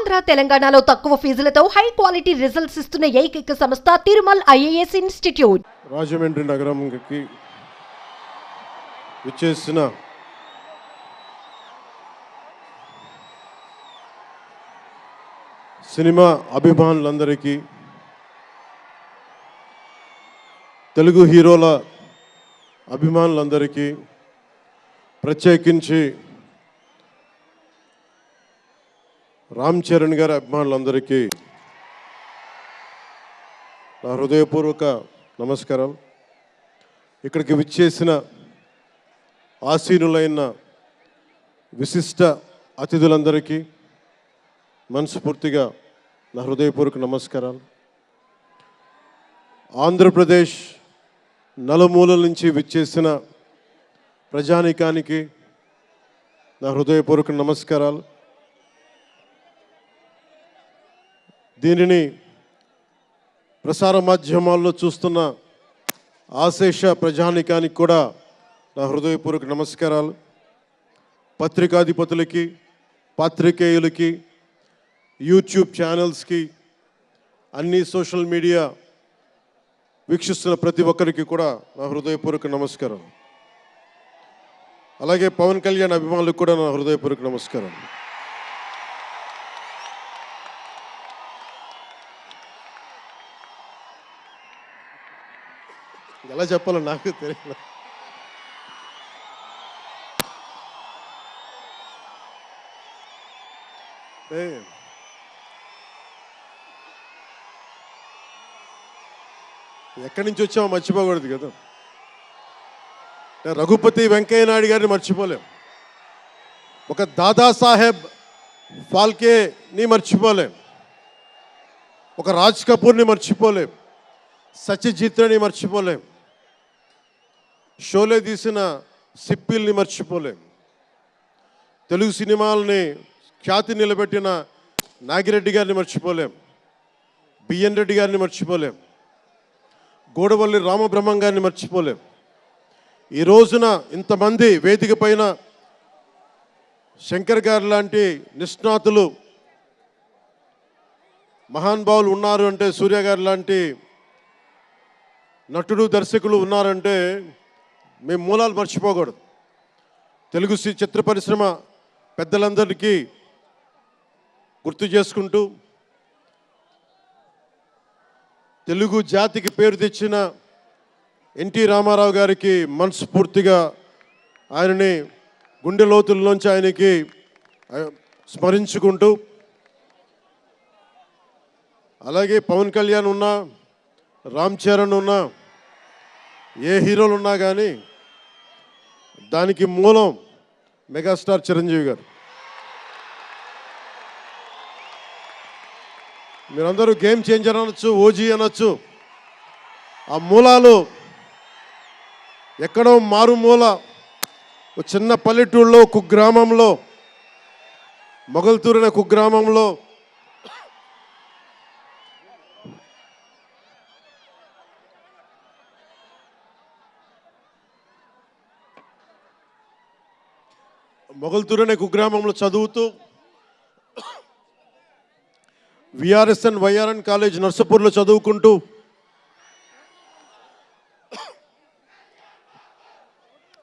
ఆంధ్ర తెలంగాణలో తక్కువ ఫీజులతో high quality results ఇస్తున్న ఏకైక సంస్థ తిరుమల్ ఐఏఎస్ ఇన్స్టిట్యూట్. రాజమండ్రి నగరంకి విచ్చేసిన సినిమా అభిమానులందరికీ, తెలుగు హీరోల అభిమానులందరికీ, ప్రత్యేకించి రామ్ చరణ్ గారి అభిమానులందరికీ నా హృదయపూర్వక నమస్కారం. ఇక్కడికి విచ్చేసిన ఆసీనులైన విశిష్ట అతిథులందరికీ మనస్ఫూర్తిగా నా హృదయపూర్వక నమస్కారాలు. ఆంధ్రప్రదేశ్ నలుమూలల నుంచి విచ్చేసిన ప్రజానీకానికి నా హృదయపూర్వక నమస్కారాలు. దీనిని ప్రసార మాధ్యమాల్లో చూస్తున్న ఆశేష ప్రజానీకానికి కూడా నా హృదయపూర్వక నమస్కారాలు. పత్రికాధిపతులకి, పాత్రికేయులకి, యూట్యూబ్ ఛానల్స్కి, అన్ని సోషల్ మీడియా వీక్షిస్తున్న ప్రతి ఒక్కరికి కూడా నా హృదయపూర్వక నమస్కారం. అలాగే పవన్ కళ్యాణ్ అభిమానులకు కూడా నా హృదయపూర్వక నమస్కారం. ఎలా చెప్పాలో నాకు తెలియదు. ఎక్కడి నుంచి వచ్చామో మర్చిపోకూడదు కదా. రఘుపతి వెంకయ్య నాయుడు గారిని మర్చిపోలేం, ఒక దాదాసాహెబ్ ఫాల్కేని మర్చిపోలేం, ఒక రాజ్ కపూర్ని మర్చిపోలేం, సత్యజిత్ని మర్చిపోలేం, షోలే తీసిన సిప్పిల్ని మర్చిపోలేం, తెలుగు సినిమాలని ఖ్యాతి నిలబెట్టిన నాగిరెడ్డి గారిని మర్చిపోలేం, బిఎన్ రెడ్డి గారిని మర్చిపోలేం, గోడవల్లి రామబ్రహ్మం గారిని మర్చిపోలేం. ఈ రోజున ఇంతమంది వేదిక పైన శంకర్ గారు లాంటి నిష్ణాతులు, మహానుభావులు ఉన్నారు అంటే, సూర్య గారు లాంటి నటుడు, దర్శకులు ఉన్నారంటే మేము మూలాలు మర్చిపోకూడదు. తెలుగు చిత్ర పరిశ్రమ పెద్దలందరికీ గుర్తు చేసుకుంటూ, తెలుగు జాతికి పేరు తెచ్చిన ఎన్టీ రామారావు గారికి మనస్ఫూర్తిగా ఆయనని గుండె లోతుల్లోంచి ఆయనకి స్మరించుకుంటూ, అలాగే పవన్ కళ్యాణ్ ఉన్నా, రామ్ చరణ్ ఉన్నా, ఏ హీరోలు ఉన్నా కానీ దానికి మూలం మెగాస్టార్ చిరంజీవి గారు. మీరందరూ గేమ్ చేంజర్ అనొచ్చు, ఓజీ అనొచ్చు. ఆ మూలాలు ఎక్కడో మారుమూల ఒక చిన్న పల్లెటూరులో, కుగ్రామంలో, మొగల్తూరు అనే కుగ్రామంలో కుగ్రామంలో చదువుతూ విఆర్ఎస్ఎన్ వైఆర్ఎన్ కాలేజ్ నర్సపూర్లో చదువుకుంటూ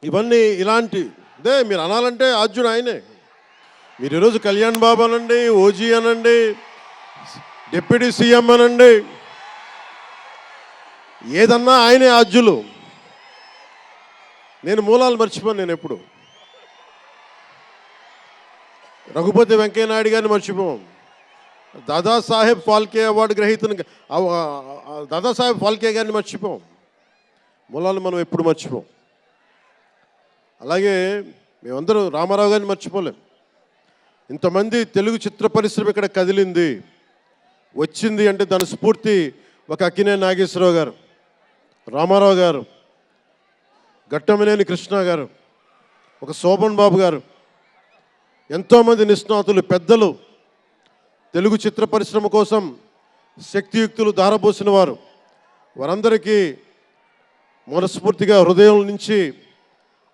ఇవన్నీ ఇలాంటిదే మీరు అనాలంటే ఆద్యుడు ఆయనే. మీరు ఈరోజు కళ్యాణ్ బాబు అనండి, ఓజీ అనండి, డిప్యూటీ సీఎం అనండి, ఏదన్నా ఆయనే ఆద్యులు. నేను మూలాలు మర్చిపోను. నేను ఎప్పుడు రఘుపతి వెంకయ్య నాయుడు గారిని మర్చిపోం, దాదాసాహెబ్ ఫాల్కే అవార్డు గ్రహీతను దాదాసాహెబ్ ఫాల్కే గారిని మర్చిపోం. మూలాలు మనం ఎప్పుడు మర్చిపోం. అలాగే మేమందరూ రామారావు గారిని మర్చిపోలేం. ఇంతమంది తెలుగు చిత్ర పరిశ్రమ ఇక్కడ కదిలింది, వచ్చింది అంటే దాని స్ఫూర్తి ఒక అక్కినేని నాగేశ్వరరావు గారు, రామారావు గారు, ఘట్టమనేని కృష్ణ గారు, ఒక శోభన్ బాబు గారు, ఎంతోమంది నిష్ణాతులు, పెద్దలు, తెలుగు చిత్ర పరిశ్రమ కోసం శక్తియుక్తులు ధారపోసిన వారు. వారందరికీ మనస్ఫూర్తిగా హృదయం నుంచి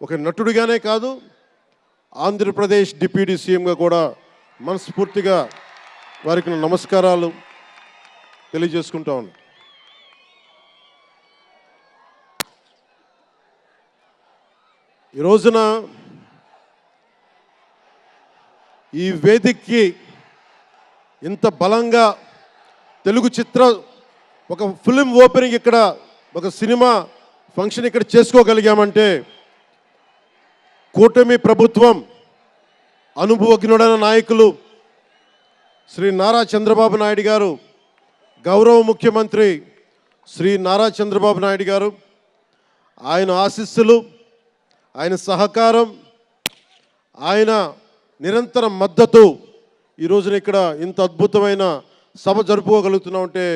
ఒక నటుడిగానే కాదు, ఆంధ్రప్రదేశ్ డిప్యూటీ సీఎంగా కూడా మనస్ఫూర్తిగా వారికి నా నమస్కారాలు తెలియజేసుకుంటా ఉన్నాను. ఈ రోజున ఈ వేదికకి ఇంత బలంగా తెలుగు చిత్ర ఒక ఫిలిం ఓపెనింగ్ ఇక్కడ ఒక సినిమా ఫంక్షన్ ఇక్కడ చేసుకోగలిగామంటే కూటమి ప్రభుత్వం అనుభవజ్ఞుడైన నాయకులు శ్రీ నారా చంద్రబాబు నాయుడు గారు, గౌరవ ముఖ్యమంత్రి శ్రీ నారా చంద్రబాబు నాయుడు గారు, ఆయన ఆశీస్సులు, ఆయన సహకారం, ఆయన నిరంతర మద్దతు ఈ రోజున ఇక్కడ ఇంత అద్భుతమైన సభ జరుపుకోగలుగుతున్నామంటే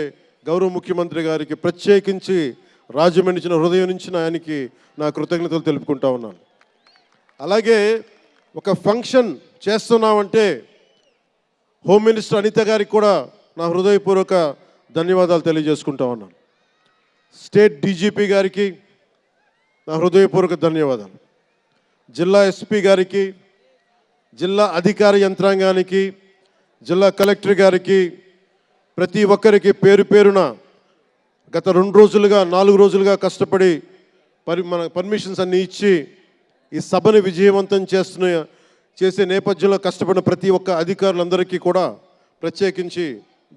గౌరవ ముఖ్యమంత్రి గారికి ప్రత్యేకించి రాజమండ్రి హృదయం నుంచి ఆయనకి నా కృతజ్ఞతలు తెలుపుకుంటా ఉన్నాను. అలాగే ఒక ఫంక్షన్ చేస్తున్నామంటే హోమ్ మినిస్టర్ అనిత గారికి కూడా నా హృదయపూర్వక ధన్యవాదాలు తెలియజేసుకుంటా ఉన్నాను. స్టేట్ డీజీపీ గారికి నా హృదయపూర్వక ధన్యవాదాలు. జిల్లా ఎస్పీ గారికి, జిల్లా అధికార యంత్రాంగానికి, జిల్లా కలెక్టర్ గారికి, ప్రతి ఒక్కరికి పేరు పేరున గత 2 రోజులుగా 4 రోజులుగా కష్టపడి మన పర్మిషన్స్ అన్నీ ఇచ్చి ఈ సభను విజయవంతం చేసే నేపథ్యంలో కష్టపడిన ప్రతి ఒక్క అధికారులందరికీ కూడా ప్రత్యేకించి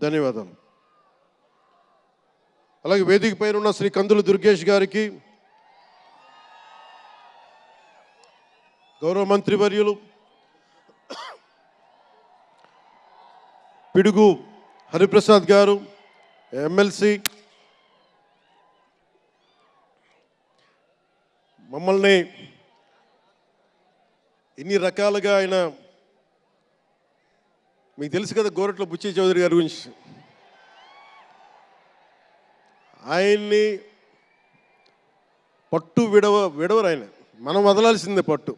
ధన్యవాదాలు. అలాగే వేదిక పైన ఉన్న శ్రీ కందులు దుర్గేష్ గారికి, గౌరవ మంత్రివర్యులు పిడుగు హరిప్రసాద్ గారు, ఎమ్మెల్సీ, మమ్మల్ని ఇన్ని రకాలుగా ఆయన, మీకు తెలుసు కదా గోరట్ల బుచ్చి చౌదరి గారి గురించి, ఆయన్ని పట్టు విడవరు ఆయన, మనం వదలాల్సిందే పట్టు.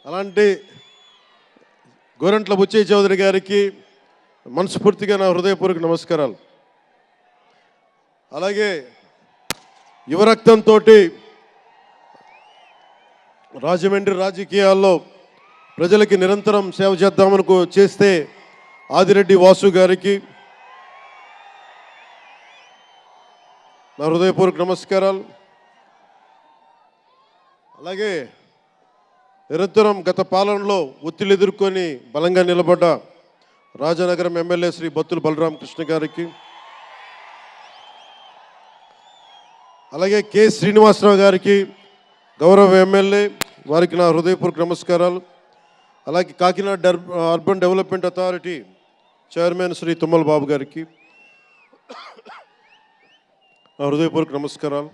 అలాంటి గోరంట్ల బుచ్చయ్య చౌదరి గారికి మనస్ఫూర్తిగా నా హృదయపూర్వక నమస్కారాలు. అలాగే యువరక్తంతో రాజమండ్రి రాజకీయాల్లో ప్రజలకి నిరంతరం సేవ చేద్దామని చేస్తే ఆదిరెడ్డి వాసు గారికి నా హృదయపూర్వక నమస్కారాలు. అలాగే నిరంతరం గత పాలనలో ఒత్తిళ్లు ఎదుర్కొని బలంగా నిలబడ్డ రాజనగరం ఎమ్మెల్యే శ్రీ బత్తుల బలరామకృష్ణ గారికి, అలాగే కె శ్రీనివాసరావు గారికి, గౌరవ ఎమ్మెల్యే, వారికి నా హృదయపూర్వక నమస్కారాలు. అలాగే Kakinada Urban Development Authority chairman Shri Tummala Babu గారికి నా హృదయపూర్వక నమస్కారాలు.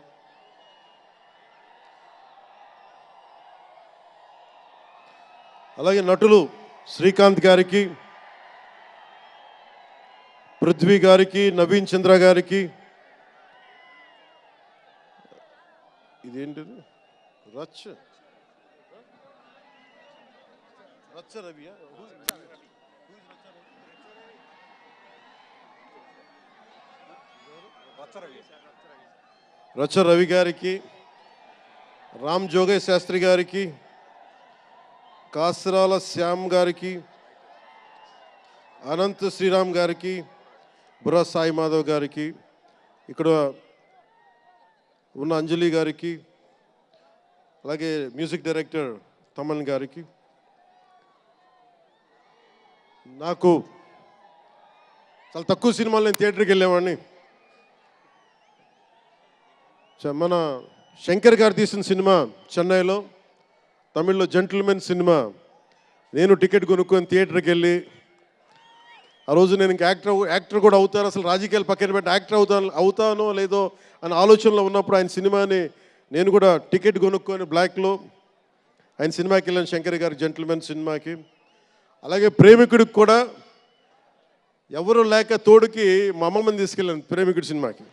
అలాగే నటులు శ్రీకాంత్ గారికి, పృథ్వీ గారికి, నవీన్ చంద్ర గారికి, ఇదేంటిది రచ్చ రవియా, రచ్చ రవి గారికి, రామ్ జోగేష్ శాస్త్రి గారికి, కాసరాల శ్యామ్ గారికి, అనంత్ శ్రీరామ్ గారికి, బుర్రా సాయి మాధవ్ గారికి, ఇక్కడ ఉన్న అంజలి గారికి, అలాగే మ్యూజిక్ డైరెక్టర్ తమన్ గారికి, నాకు చాలా తక్కువ సినిమాలు నేను థియేటర్కి వెళ్ళేవాడిని. మన శంకర్ గారు తీసిన సినిమా చెన్నైలో, తమిళ్లో జెంటిల్మెన్ సినిమా, నేను టికెట్ కొనుక్కొని థియేటర్కి వెళ్ళి ఆ రోజు నేను ఇంకా యాక్టర్ కూడా అవుతాను, అసలు రాజకీయాలు పక్కన పెట్టి యాక్టర్ అవుతానో లేదో అని ఆలోచనలో ఉన్నప్పుడు ఆయన సినిమాని నేను కూడా టికెట్ కొనుక్కొని బ్లాక్లో ఆయన సినిమాకి వెళ్ళాను, శంకర్ గారి జెంటిల్మెన్ సినిమాకి. అలాగే ప్రేమికుడికి కూడా ఎవరు లేక తోడుకి మా అమ్మమ్మని తీసుకెళ్ళాను ప్రేమికుడి సినిమాకి.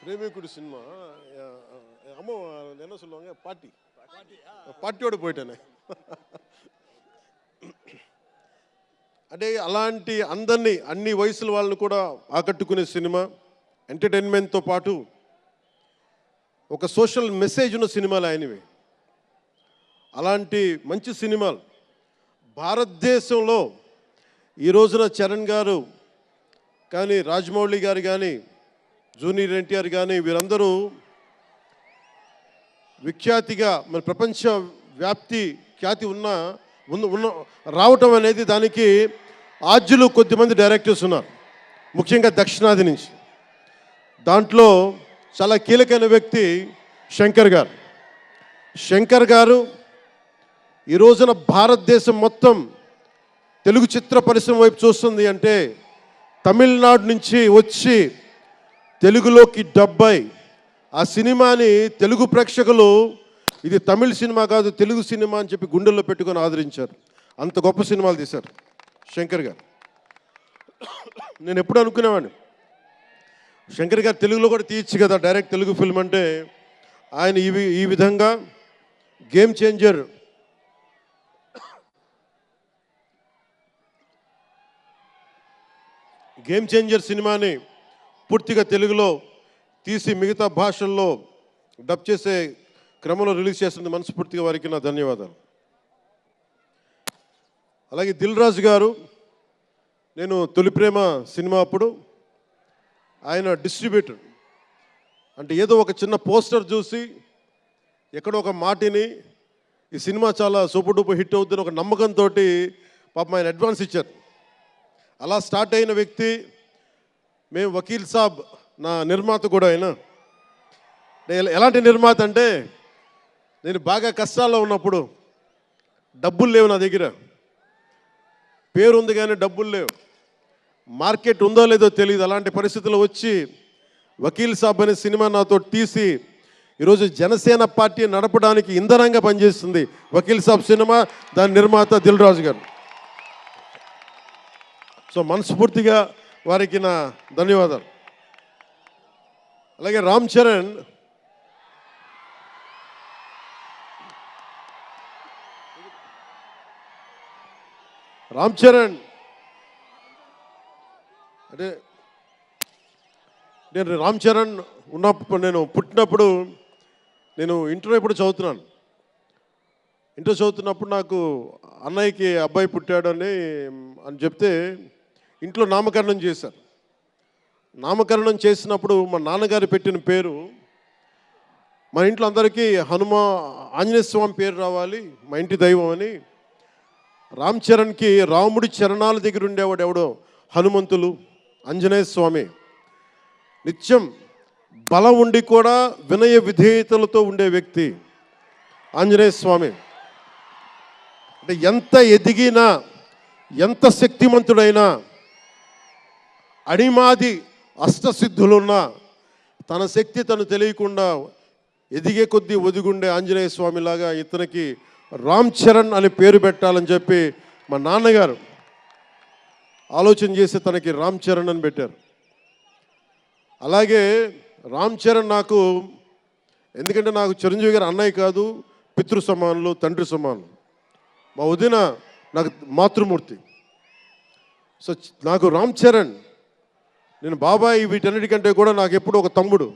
ప్రేమికుడి సినిమా అమ్మ என்ன சொல்லுவாங்க పార్టీயோடு పోయిటానే. అంటే అలాంటి అందరినీ, అన్ని వయసుల వాళ్ళని కూడా ఆకట్టుకునే సినిమా, ఎంటర్టైన్మెంట్తో పాటు ఒక సోషల్ మెసేజ్ ఉన్న సినిమాలు ఆయనవి. అలాంటి మంచి సినిమాలు భారతదేశంలో ఈ రోజున చరణ్ గారు కానీ రాజమౌళి గారు కానీ జూనియర్ ఎన్టీఆర్ కానీ వీరందరూ విఖ్యాతిగా మన ప్రపంచ వ్యాప్తి ఖ్యాతి ఉన్న రావటం అనేది దానికి ఆద్యులు కొద్దిమంది డైరెక్టర్స్ ఉన్నారు, ముఖ్యంగా దక్షిణాది నుంచి. దాంట్లో చాలా కీలకమైన వ్యక్తి శంకర్ గారు ఈ రోజున భారతదేశం మొత్తం తెలుగు చిత్ర పరిశ్రమ వైపు చూస్తుంది అంటే తమిళనాడు నుంచి వచ్చి తెలుగులోకి డబ్బై ఆ సినిమాని తెలుగు ప్రేక్షకులు ఇది తమిళ సినిమా కాదు తెలుగు సినిమా అని చెప్పి గుండెల్లో పెట్టుకొని ఆదరించారు. అంత గొప్ప సినిమాలు తీశారు శంకర్ గారు. నేను ఎప్పుడు అనుకునేవాడిని శంకర్ గారు తెలుగులో కూడా తీయచ్చు కదా డైరెక్ట్ తెలుగు ఫిల్మ్ అంటే. ఆయన ఈ విధంగా గేమ్ చేంజర్ సినిమాని పూర్తిగా తెలుగులో తీసి మిగతా భాషల్లో డబ్ చేసే క్రమంలో రిలీజ్ చేస్తుంది. మనస్ఫూర్తిగా వారికి నా ధన్యవాదాలు. అలాగే దిల్ రాజు గారు, నేను తొలి ప్రేమ సినిమా అప్పుడు ఆయన డిస్ట్రిబ్యూటర్ అంటే ఏదో ఒక చిన్న పోస్టర్ చూసి ఎక్కడో ఒక మాటిని ఈ సినిమా చాలా సూపర్ డూపర్ హిట్ అవుతుందని ఒక నమ్మకంతో పాపం ఆయన అడ్వాన్స్ ఇచ్చారు. అలా స్టార్ట్ అయిన వ్యక్తి. మేము వకీల్ సాబ్ నా నిర్మాత కూడా అయినా. ఎలాంటి నిర్మాత అంటే నేను బాగా కష్టాల్లో ఉన్నప్పుడు డబ్బులు లేవు నా దగ్గర, పేరు ఉంది కానీ డబ్బులు లేవు, మార్కెట్ ఉందో లేదో తెలియదు. అలాంటి పరిస్థితుల్లో వచ్చి వకీల్ సాబ్ అనే సినిమా నాతో తీసి ఈరోజు జనసేన పార్టీ నడపడానికి ఇంధనంగా పనిచేస్తుంది వకీల్ సాబ్ సినిమా. దాని నిర్మాత దిల్ రాజు గారు. సో మనస్ఫూర్తిగా వారికి నా ధన్యవాదాలు. అలాగే రామ్ చరణ్ అంటే నేను రామ్ చరణ్ ఉన్నప్పుడు నేను పుట్టినప్పుడు నేను ఇంటర్ ఎప్పుడు చదువుతున్నాను. ఇంటర్ చదువుతున్నప్పుడు నాకు అన్నయ్యకి అబ్బాయి పుట్టాడని చెప్తే ఇంట్లో నామకరణం చేశారు. నామకరణం చేసినప్పుడు మా నాన్నగారు పెట్టిన పేరు మా ఇంట్లో అందరికీ ఆంజనేయ స్వామి పేరు రావాలి, మా ఇంటి దైవం అని. రామ్ చరణ్కి రాముడి చరణాల దగ్గర ఉండేవాడు ఎవడో హనుమంతులు, ఆంజనేయ స్వామి. నిత్యం బలం ఉండి కూడా వినయ విధేయతలతో ఉండే వ్యక్తి ఆంజనేయ స్వామి. అంటే ఎంత ఎదిగినా ఎంత శక్తిమంతుడైనా అడిమాది అష్టసిద్ధులున్నా తన శక్తి తను తెలియకుండా ఎదిగే కొద్దీ ఒదిగుండే ఆంజనేయ స్వామిలాగా ఇతనికి రామ్ చరణ్ అని పేరు పెట్టాలని చెప్పి మా నాన్నగారు ఆలోచన చేసి తనకి రామ్ చరణ్ అని పెట్టారు. అలాగే రామ్ చరణ్ నాకు ఎందుకంటే నాకు చిరంజీవి గారు అన్నయ్య కాదు, పితృ సమానులు, తండ్రి సమానులు. మా వదిన నాకు మాతృమూర్తి. సో నాకు రామ్ చరణ్, నేను బాబాయ్ వీటన్నిటికంటే కూడా నాకు ఎప్పుడు ఒక తమ్ముడు.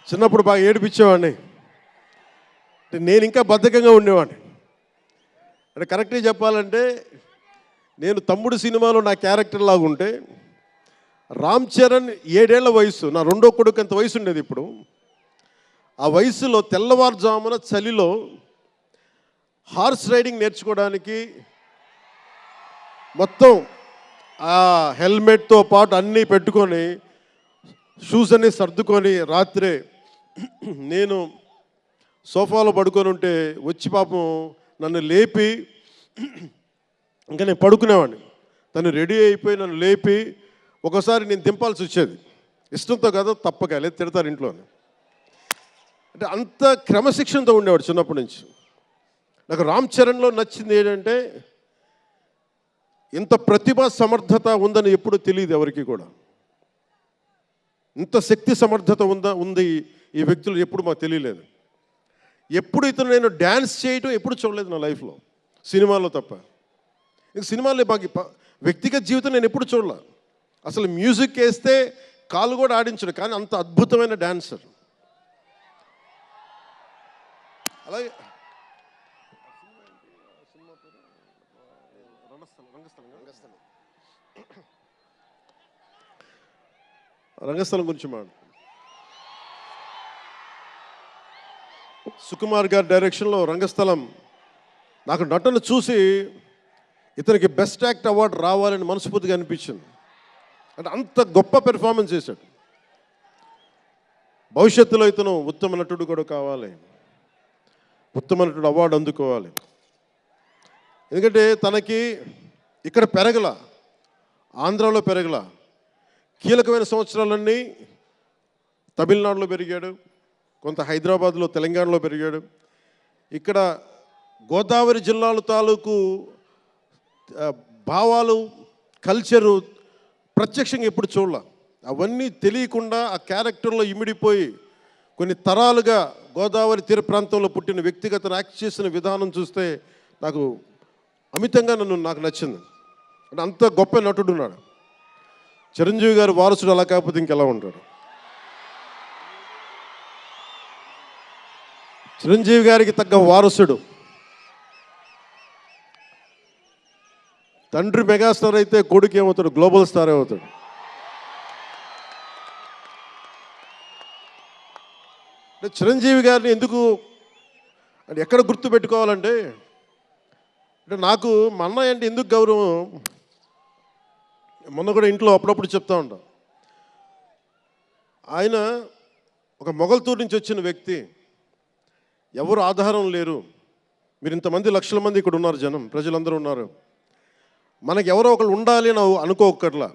చిన్నప్పుడు బాగా ఏడిపించేవాడిని, నేను ఇంకా బద్ధకంగా ఉండేవాడిని. అంటే కరెక్ట్గా చెప్పాలంటే నేను తమ్ముడు సినిమాలో నా క్యారెక్టర్ లాగా ఉంటే రామ్ చరణ్ 7 ఏళ్ల వయసు, నా రెండో కొడుకు అంత వయసు ఉండేది. ఇప్పుడు ఆ వయసులో తెల్లవారుజామున చలిలో హార్స్ రైడింగ్ నేర్చుకోవడానికి మొత్తం ఆ హెల్మెట్తో పాటు అన్నీ పెట్టుకొని షూస్ అన్నీ సర్దుకొని రాత్రే నేను సోఫాలో పడుకొని ఉంటే వచ్చి పాపం నన్ను లేపి, ఇంకా నేను పడుకునేవాడిని, తను రెడీ అయిపోయి నన్ను లేపి ఒకసారి నేను దింపాల్సి వచ్చేది. ఇష్టంతో కాదు, తప్పక లేదు తిడతారు ఇంట్లో. అంటే అంత క్రమశిక్షణతో ఉండేవాడు చిన్నప్పటి నుంచి. నాకు రామ్ చరణ్లో నచ్చింది ఏంటంటే ఇంత ప్రతిభా సమర్థత ఉందని ఎప్పుడు తెలియదు ఎవరికి కూడా. ఇంత శక్తి సమర్థత ఉంది ఈ వ్యక్తులు ఎప్పుడు మాకు తెలియలేదు. ఎప్పుడు ఇతను నేను డ్యాన్స్ చేయటం ఎప్పుడు చూడలేదు నా లైఫ్లో, సినిమాలో తప్ప. ఇంక సినిమాలో బాగా వ్యక్తిగత జీవితం నేను ఎప్పుడు చూడలే. అసలు మ్యూజిక్ వేస్తే కాలు కూడా ఆడించడు, కానీ అంత అద్భుతమైన డాన్సర్. అలాగే రంగస్థలం గురించి సుకుమార్ గారి డైరెక్షన్లో రంగస్థలం నాకు నటన చూసి ఇతనికి బెస్ట్ యాక్ట్ అవార్డు రావాలని మనస్ఫూర్తిగా అనిపించింది. అంటే అంత గొప్ప పెర్ఫార్మెన్స్ చేశాడు. భవిష్యత్తులో ఇతను ఉత్తమ నటుడు కూడా కావాలి, ఉత్తమ నటుడు అవార్డు అందుకోవాలి. ఎందుకంటే తనకి ఇక్కడ పెరగల, ఆంధ్రాలో పెరగల, కీలకమైన సంవత్సరాలన్నీ తమిళనాడులో పెరిగాడు, కొంత హైదరాబాద్లో తెలంగాణలో పెరిగాడు. ఇక్కడ గోదావరి జిల్లాల తాలూకు భావాలు, కల్చరు ప్రత్యక్షంగా ఎప్పుడు చూడాల. అవన్నీ తెలియకుండా ఆ క్యారెక్టర్లో ఇమిడిపోయి కొన్ని తరాలుగా గోదావరి తీర ప్రాంతంలో పుట్టిన వ్యక్తిగత యాక్ట్ చేసిన విధానం చూస్తే నాకు అమితంగా నాకు నచ్చింది. అంటే అంత గొప్ప నటుడు ఉన్నాడు. చిరంజీవి గారి వారసుడు అలా కాకపోతే ఇంకెలా ఉంటాడు? చిరంజీవి గారికి తగ్గ వారసుడు. తండ్రి మెగాస్టార్ అయితే కొడుకు ఏమవుతాడు? గ్లోబల్ స్టార్ అవుతాడు. అంటే చిరంజీవి గారిని ఎందుకు అంటే ఎక్కడ గుర్తు పెట్టుకోవాలంటే, అంటే నాకు మా అన్నయ్య అంటే ఎందుకు గౌరవం, మొన్న కూడా ఇంట్లో అప్పుడప్పుడు చెప్తా ఉంటాం. ఆయన ఒక మొగల్తూరు నుంచి వచ్చిన వ్యక్తి, ఎవరు ఆధారం లేరు. మీరు ఇంతమంది లక్షల మంది ఇక్కడ ఉన్నారు, జనం ప్రజలందరూ ఉన్నారు. మనకు ఎవరో ఒకళ్ళు ఉండాలి అని అనుకోకట్లా,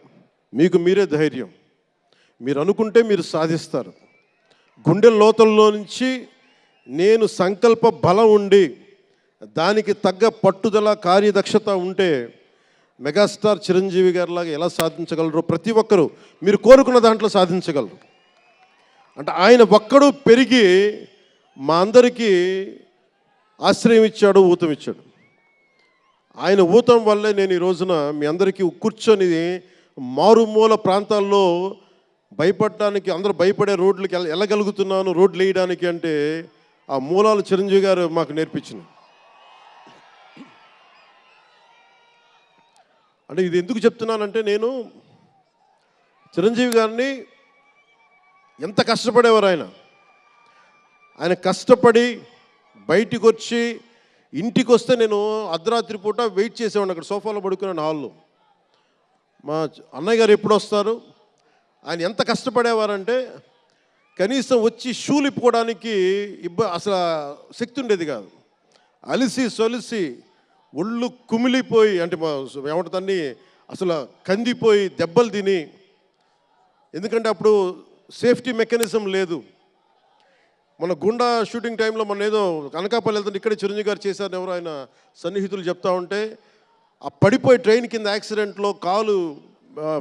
మీకు మీరే ధైర్యం. మీరు అనుకుంటే మీరు సాధిస్తారు. గుండె లోతల్లో నుంచి నేను సంకల్ప బలం ఉండి దానికి తగ్గ పట్టుదల, కార్యదక్షత ఉంటే మెగాస్టార్ చిరంజీవి గారిలాగా ఎలా సాధించగలరో ప్రతి ఒక్కరూ మీరు కోరుకున్న దాంట్లో సాధించగలరు. అంటే ఆయన ఒక్కడు పెరిగి మా అందరికీ ఆశ్రయం ఇచ్చాడు, ఊతం ఇచ్చాడు. ఆయన ఊతం వల్లే నేను ఈ రోజున మీ అందరికీ కూర్చొని మారుమూల ప్రాంతాల్లో భయపడడానికి, అందరూ భయపడే రోడ్లకి వెళ్ళగలుగుతున్నాను, రోడ్లు వేయడానికి. అంటే ఆ మూలాలు చిరంజీవి గారు మాకు నేర్పించింది. అంటే ఇది ఎందుకు చెప్తున్నానంటే, నేను చిరంజీవి గారిని ఎంత కష్టపడేవారు ఆయన కష్టపడి బయటికి వచ్చి ఇంటికి వస్తే నేను అర్ధరాత్రి పూట వెయిట్ చేసేవాడిని అక్కడ సోఫాలో పడుకున్నాను హాల్లో. మా అన్నయ్య గారు ఎప్పుడు వస్తారు, ఆయన ఎంత కష్టపడేవారంటే కనీసం వచ్చి షూలు ఇప్పుకోవడానికి అసలు శక్తి ఉండేది కాదు. అలిసి సొలిసి ఒళ్ళు కుమిలిపోయి, అంటే ఏమంటుందని అసలు కందిపోయి దెబ్బలు తిని, ఎందుకంటే అప్పుడు సేఫ్టీ మెకానిజం లేదు. మన గుండా షూటింగ్ టైంలో మన ఏదో అనకాపల్లి వెళ్తుంటే ఇక్కడే చిరంజీవి గారు చేశారని ఎవరు ఆయన సన్నిహితులు చెప్తా ఉంటే, ఆ పడిపోయి ట్రైన్ కింద యాక్సిడెంట్లో కాలు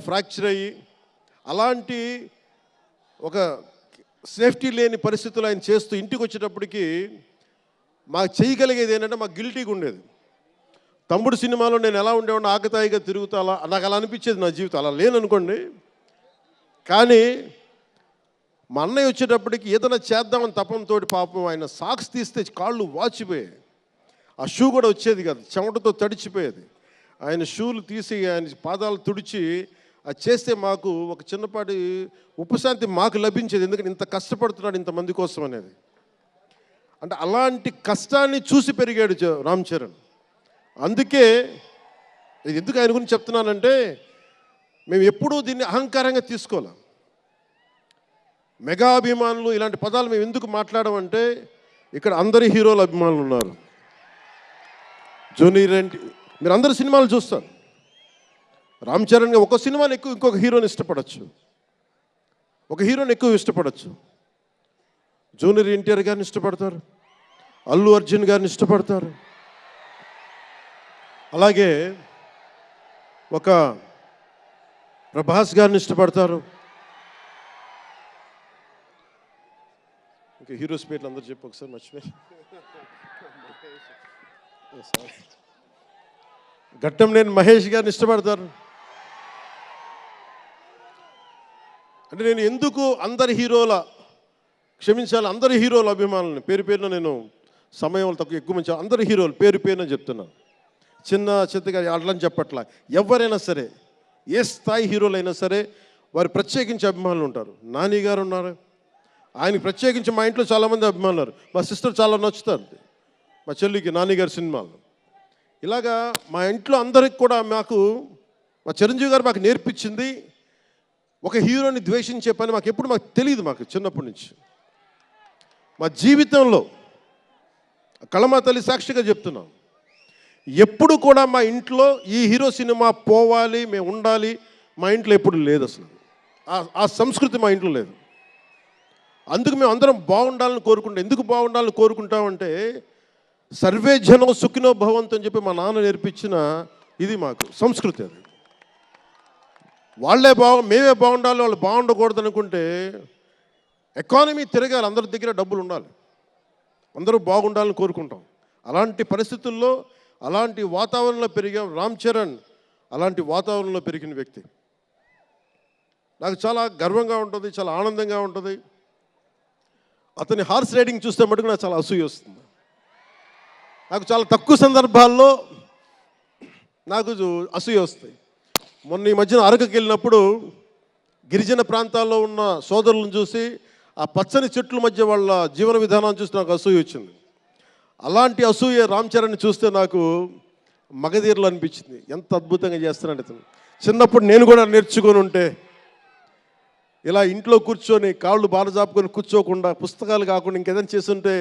ఫ్రాక్చర్ అయ్యి, అలాంటి ఒక సేఫ్టీ లేని పరిస్థితులు ఆయన చేస్తూ ఇంటికి వచ్చేటప్పటికి మాకు చేయగలిగేది ఏంటంటే, మాకు గిల్టీగా ఉండేది. తమ్ముడు సినిమాలో నేను ఎలా ఉండేవాడిని, ఆకతాయిగా తిరుగుతా, అలా నాకు అలా అనిపించేది నా జీవితం. అలా లేననుకోండి, కానీ మా అన్నయ్య వచ్చేటప్పటికి ఏదైనా చేద్దామని తపంతో పాపం ఆయన సాక్స్ తీస్తే కాళ్ళు వాచిపోయాయి. ఆ షూ కూడా వచ్చేది కాదు, చెమటతో తడిచిపోయేది. ఆయన షూలు తీసి ఆయన పాదాలు తుడిచి అది చేస్తే మాకు ఒక చిన్నపాటి ఉపశాంతి మాకు లభించేది. ఎందుకంటే ఇంత కష్టపడుతున్నాడు ఇంతమంది కోసం అనేది. అంటే అలాంటి కష్టాన్ని చూసి పెరిగాడు రామ్ చరణ్. అందుకే ఇది ఎందుకు ఆయన గురించి చెప్తున్నానంటే, మేము ఎప్పుడూ దీన్ని అహంకారంగా తీసుకోవాలి. మెగా అభిమానులు ఇలాంటి పదాలు మేము ఎందుకు మాట్లాడమంటే, ఇక్కడ అందరి హీరోల అభిమానులు ఉన్నారు. జూనియర్ ఎన్టీ, మీరు అందరు సినిమాలు చూస్తారు. రామ్ చరణ్ ఒక సినిమాని ఎక్కువ ఇంకొక హీరోని ఇష్టపడచ్చు, ఒక హీరోని ఎక్కువ ఇష్టపడచ్చు. జూనియర్ ఎన్టీఆర్ గారిని ఇష్టపడతారు, అల్లు అర్జున్ గారిని ఇష్టపడతారు, అలాగే ఒక ప్రభాస్ గారిని ఇష్టపడతారు. ఇంకా హీరోస్ పేర్లు అందరూ చెప్పి ఒకసారి మర్చిపోయి. ఘట్టంనేని మహేష్ గారిని ఇష్టపడతారు. అంటే నేను ఎందుకు అందరి హీరోల క్షమించాలి అందరి హీరోల అభిమానులను పేరు పేరున నేను సమయం తక్కువ ఎక్కువ మంచి అందరి హీరోలు పేరు పేరున చెప్తున్నాను. చిన్న చిత్తగా అట్లని చెప్పట్లా. ఎవరైనా సరే ఏ స్థాయి హీరోలైనా సరే వారు ప్రత్యేకించి అభిమానులు ఉంటారు. నాని గారు ఉన్నారు, ఆయనకి ప్రత్యేకించి మా ఇంట్లో చాలామంది అభిమానులు ఉన్నారు. మా సిస్టర్ చాలా నచ్చుతారు మా చెల్లికి నాని గారి సినిమాలు. ఇలాగా మా ఇంట్లో అందరికి కూడా మా చిరంజీవి గారు మాకు నేర్పించింది ఒక హీరోని ద్వేషించే పని మాకు తెలియదు. మాకు చిన్నప్పటి నుంచి మా జీవితంలో కళమా తల్లి సాక్షిగా చెప్తున్నాం, ఎప్పుడు కూడా మా ఇంట్లో ఈ హీరో సినిమా పోవాలి మేము ఉండాలి మా ఇంట్లో ఎప్పుడు లేదు. అసలు ఆ సంస్కృతి మా ఇంట్లో లేదు. అందుకు మేము అందరం బాగుండాలని కోరుకుంటాం. ఎందుకు బాగుండాలని కోరుకుంటామంటే సర్వే జనం సుఖినో భవంతు అని చెప్పి మా నాన్న నేర్పించిన ఇది మాకు సంస్కృతి. అది మేమే బాగుండాలి వాళ్ళు బాగుండకూడదు అనుకుంటే ఎకానమీ తిరగాలి, అందరి దగ్గర డబ్బులు ఉండాలి, అందరూ బాగుండాలని కోరుకుంటాం. అలాంటి పరిస్థితుల్లో అలాంటి వాతావరణంలో పెరిగాం. రామ్ చరణ్ అలాంటి వాతావరణంలో పెరిగిన వ్యక్తి. నాకు చాలా గర్వంగా ఉంటుంది, చాలా ఆనందంగా ఉంటుంది. అతని హార్స్ రైడింగ్ చూస్తే మటుకు నాకు చాలా అసూయ వస్తుంది. నాకు చాలా తక్కువ సందర్భాల్లో నాకు అసూయ వస్తాయి. మొన్న ఈ మధ్యన అరకుకి వెళ్ళినప్పుడు గిరిజన ప్రాంతాల్లో ఉన్న సోదరులను చూసి ఆ పచ్చని చెట్ల మధ్య వాళ్ళ జీవన విధానాన్ని చూసి నాకు అసూయ వచ్చింది. అలాంటి అసూయ రామ్ చరణ్ని చూస్తే నాకు మగధీరలు అనిపించింది. ఎంత అద్భుతంగా చేస్తున్నాడు అతను. చిన్నప్పుడు నేను కూడా నేర్చుకొని ఉంటే ఇలా ఇంట్లో కూర్చొని కాళ్ళు బాగా జాపుకొని కూర్చోకుండా పుస్తకాలు కాకుండా ఇంకేదైనా చేస్తుంటే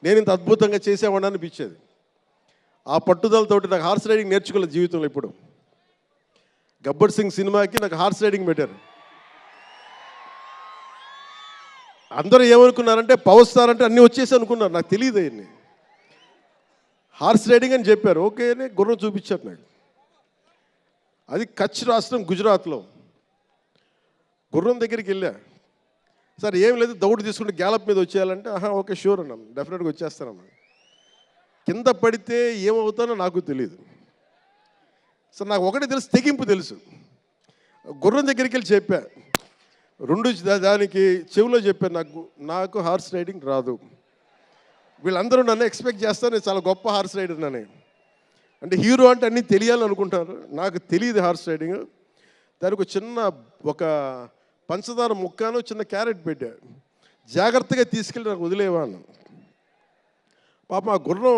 నేను ఇంత అద్భుతంగా చేసేవాడిని అనిపించేది. ఆ పట్టుదలతోటి నాకు హార్స్ రైడింగ్ నేర్చుకోలేదు జీవితంలో. ఇప్పుడు గబ్బర్ సింగ్ సినిమాకి నాకు హార్స్ రైడింగ్ పెట్టారు. అందరూ ఏమనుకున్నారంటే పవర్ స్టార్ అంటే అన్నీ వచ్చేసి అనుకున్నారు. నాకు తెలియదు అయ్యింది. హార్స్ రైడింగ్ అని చెప్పారు. ఓకే అని గుర్రం చూపించారు నాకు. అది కచ్ రాష్ట్రం గుజరాత్లో. గుర్రం దగ్గరికి వెళ్ళా. సార్ ఏం లేదు దౌడు తీసుకుంటే గ్యాలప్ మీద వచ్చేయాలంటే ఓకే షూర్ అన్నాను, డెఫినెట్గా వచ్చేస్తానన్నా. కింద పడితే ఏమవుతానో నాకు తెలియదు. సార్ నాకు ఒకటి తెలుసు, తెగింపు తెలుసు. గుర్రం దగ్గరికి వెళ్ళి చెప్పా, దానికి చెవిలో చెప్పాను, నాకు హార్స్ రైడింగ్ రాదు. వీళ్ళందరూ నన్ను ఎక్స్పెక్ట్ చేస్తారు నేను చాలా గొప్ప హార్స్ రైడర్ అని. అంటే హీరో అంటే అన్నీ తెలియాలని అనుకుంటారు. నాకు తెలియదు హార్స్ రైడింగ్. దానికి ఒక పంచదార ముక్కను చిన్న క్యారెట్ పెట్టా, జాగ్రత్తగా తీసుకెళ్ళి నాకు వదిలేవాను. పాప ఆ గుర్రం